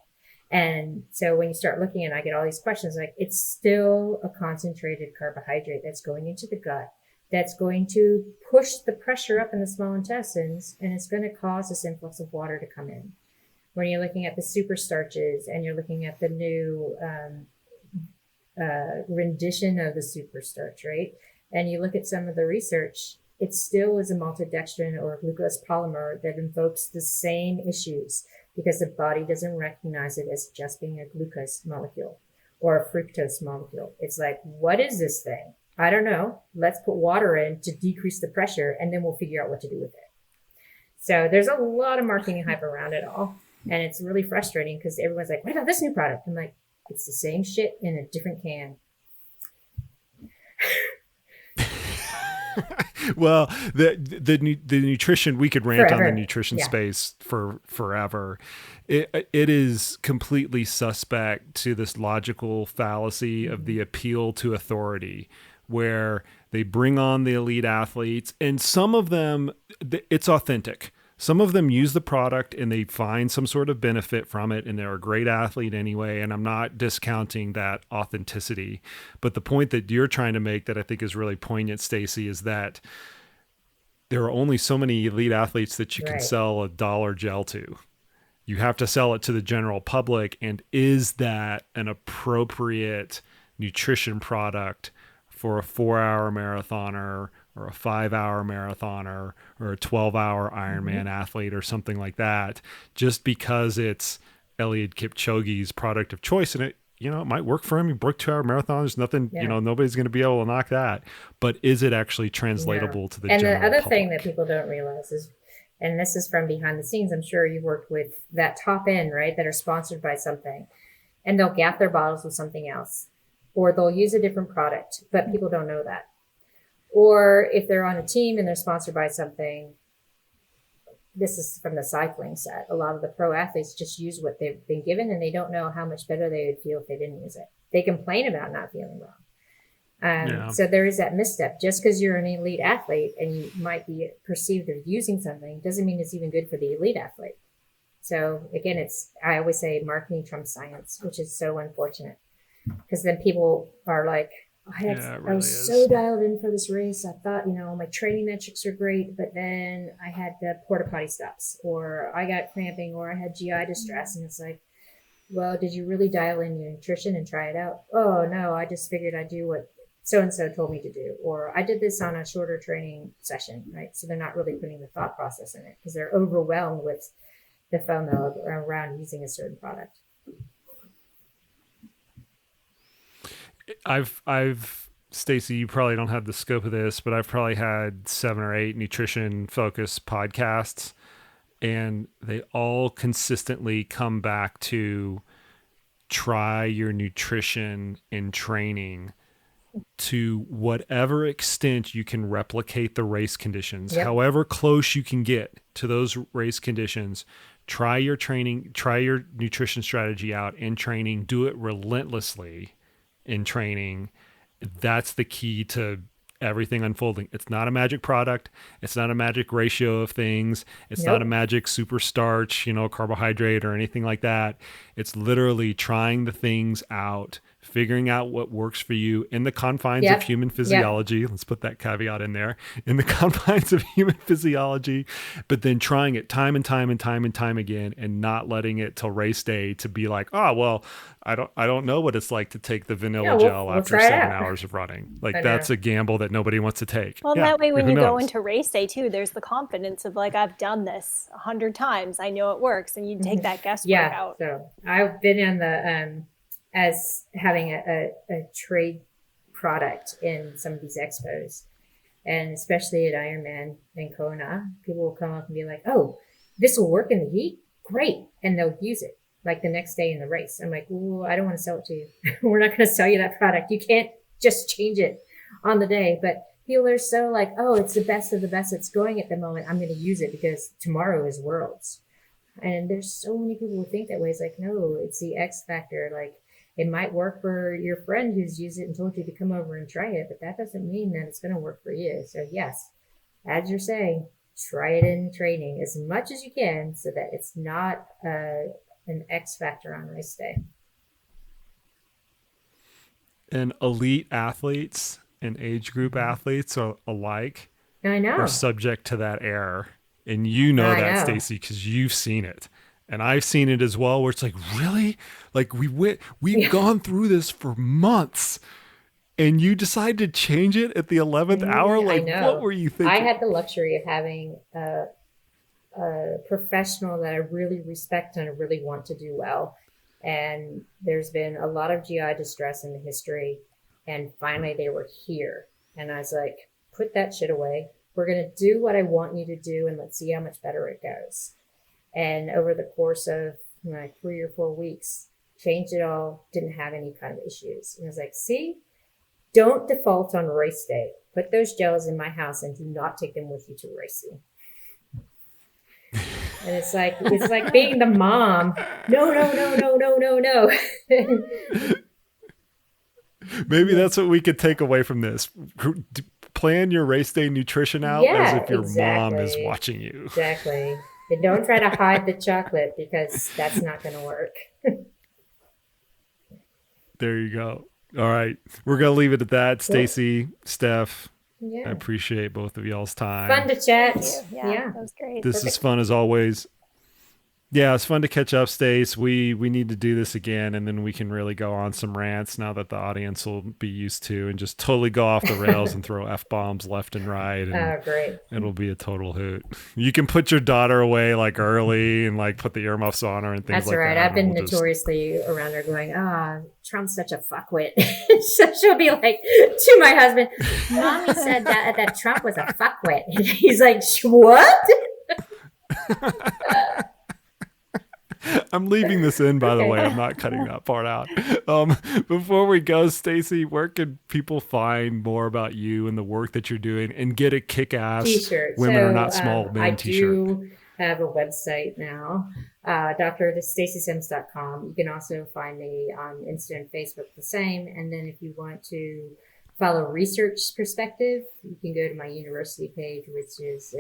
And so when you start looking, and I get all these questions, like, it's still a concentrated carbohydrate that's going into the gut, that's going to push the pressure up in the small intestines, and it's going to cause this influx of water to come in. When you're looking at the super starches and you're looking at the new rendition of the super starch, right? And you look at some of the research, it still is a maltodextrin or a glucose polymer that invokes the same issues, because the body doesn't recognize it as just being a glucose molecule or a fructose molecule. It's like, what is this thing? I don't know. Let's put water in to decrease the pressure, and then we'll figure out what to do with it. So there's a lot of marketing hype around it all. And it's really frustrating, because everyone's like, what about this new product? I'm like, it's the same shit in a different can. Well, the nutrition, we could rant Forever. on the nutrition space for forever. It is completely suspect to this logical fallacy of the appeal to authority, where they bring on the elite athletes, and some of them, it's authentic. Some of them use the product and they find some sort of benefit from it, and they're a great athlete anyway. And I'm not discounting that authenticity. But the point that you're trying to make, that I think is really poignant, Stacy, is that there are only so many elite athletes that you can sell a dollar gel to. You have to sell it to the general public. And is that an appropriate nutrition product for a 4-hour marathoner or a 5-hour marathoner or a 12-hour Ironman athlete or something like that, just because it's Eliud Kipchoge's product of choice? And it, it might work for him. He broke 2-hour marathon. There's nothing, nobody's going to be able to knock that. But is it actually translatable to the general public? And the other thing that people don't realize is, and this is from behind the scenes, I'm sure you've worked with that top end, right, that are sponsored by something, and they'll gap their bottles with something else, or they'll use a different product, but people don't know that. Or if they're on a team and they're sponsored by something, this is from the cycling set, a lot of the pro athletes just use what they've been given, and they don't know how much better they would feel if they didn't use it. They complain about not feeling well. So there is that misstep. Just because you're an elite athlete and you might be perceived as using something doesn't mean it's even good for the elite athlete. So again, I always say marketing trumps science, which is so unfortunate, because then people are like, I was so dialed in for this race. I thought, my training metrics are great, but then I had the porta potty stops, or I got cramping, or I had GI distress. And it's like, well, did you really dial in your nutrition and try it out? Oh no, I just figured I'd do what so-and-so told me to do, or I did this on a shorter training session, right? So they're not really putting the thought process in it, because they're overwhelmed with the FOMO around using a certain product. I've Stacy, you probably don't have the scope of this, but I've probably had 7 or 8 nutrition focused podcasts, and they all consistently come back to try your nutrition in training to whatever extent you can replicate the race conditions, Yep. however close you can get to those race conditions. Try your training, try your nutrition strategy out in training, do it relentlessly in training. That's the key to everything unfolding. It's not a magic product. It's not a magic ratio of things. It's not a magic super starch, carbohydrate or anything like that. It's literally trying the things out, figuring out what works for you in the confines of human physiology. Let's put that caveat in there, in the confines of human physiology, but then trying it time and time and time and time again, and not letting it till race day to be like, oh, well, I don't know what it's like to take the vanilla gel after 7 hours of running. Like that's a gamble that nobody wants to take. Well, that way when you go into race day too, there's the confidence of like, I've done this 100 times. I know it works. And you take that guesswork out. So I've been in the, as having a trade product in some of these expos, and especially at Ironman and Kona, people will come up and be like, oh, this will work in the heat? Great. And they'll use it like the next day in the race. I'm like, well, I don't want to sell it to you. We're not going to sell you that product. You can't just change it on the day. But people are so like, oh, it's the best of the best that's going at the moment. I'm going to use it because tomorrow is Worlds. And there's so many people who think that way. It's like, no, it's the X factor. Like, it might work for your friend who's used it and told you to come over and try it, but that doesn't mean that it's going to work for you. So yes, as you're saying, try it in training as much as you can so that it's not an X factor on race day. And elite athletes and age group athletes are alike. I know. Are subject to that error. And you know that, Stacy, because you've seen it. And I've seen it as well, where it's like, really? Like we've gone through this for months, and you decide to change it at the 11th hour? Like, what were you thinking? I had the luxury of having a professional that I really respect and I really want to do well. And there's been a lot of GI distress in the history. And finally they were here. And I was like, put that shit away. We're going to do what I want you to do, and let's see how much better it goes. And over the course of 3 or 4 weeks, changed it all, didn't have any kind of issues. And I was like, see, don't default on race day. Put those gels in my house and do not take them with you to racing. And it's like being the mom. No. Maybe that's what we could take away from this. Plan your race day nutrition out as if your mom is watching you. Exactly. And don't try to hide the chocolate, because that's not going to work. There you go. All right. We're going to leave it at that. Stacy, Steph, I appreciate both of y'all's time. Fun to chat. Yeah, that was great. This is fun as always. Yeah, it's fun to catch up, Stace. We need to do this again, and then we can really go on some rants now that the audience will be used to, and just totally go off the rails and throw F-bombs left and right. And great. It'll be a total hoot. You can put your daughter away like early and like put the earmuffs on her and things That's like right. that. I've been notoriously around her going, Trump's such a fuckwit. So she'll be like to my husband, Mommy said that Trump was a fuckwit. And he's like, what? I'm leaving this in, by the way. I'm not cutting that part out. Before we go, Stacy, where can people find more about you and the work that you're doing and get a kick-ass T-shirt. Women Are Not Small Men t-shirt? I do have a website now, drstacysims.com. You can also find me on Insta and Facebook the same. And then if you want to follow research perspective, you can go to my university page, which is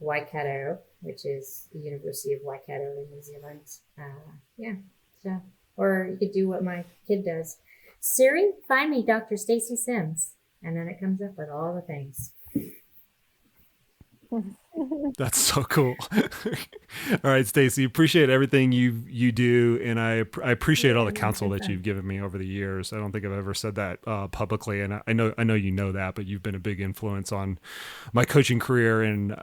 Waikato, which is the University of Waikato in New Zealand. Or you could do what my kid does. Siri, find me Dr. Stacy Sims. And then it comes up with all the things. That's so cool. All right, Stacy, appreciate everything you do, and I appreciate all the counsel that you've given me over the years. I don't think I've ever said that publicly, and I know you know that, but you've been a big influence on my coaching career, and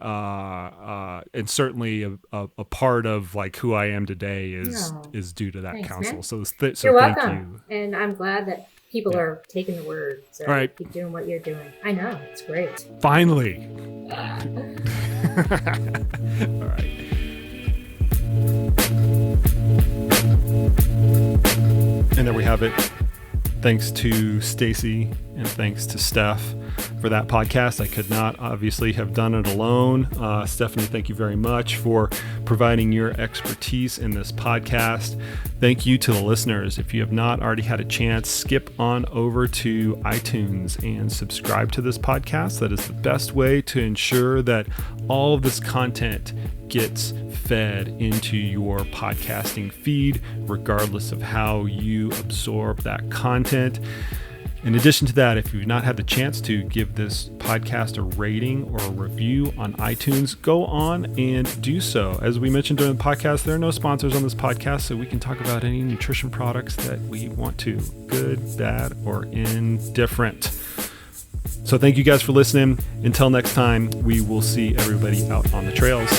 certainly a part of like who I am today is due to that counsel. Man. So You're welcome. Thank you. And I'm glad that people are taking the word. So all right. Keep doing what you're doing. I know. It's great. Finally. All right. And there we have it. Thanks to Stacy and thanks to Steph for that podcast. I could not obviously have done it alone. Stephanie, thank you very much for providing your expertise in this podcast. Thank you to the listeners. If you have not already had a chance, skip on over to iTunes and subscribe to this podcast. That is the best way to ensure that all of this content gets fed into your podcasting feed, regardless of how you absorb that content. In addition to that, if you've not had the chance to give this podcast a rating or a review on iTunes, go on and do so. As we mentioned during the podcast, there are no sponsors on this podcast, so we can talk about any nutrition products that we want to, good, bad, or indifferent. So thank you guys for listening. Until next time, we will see everybody out on the trails.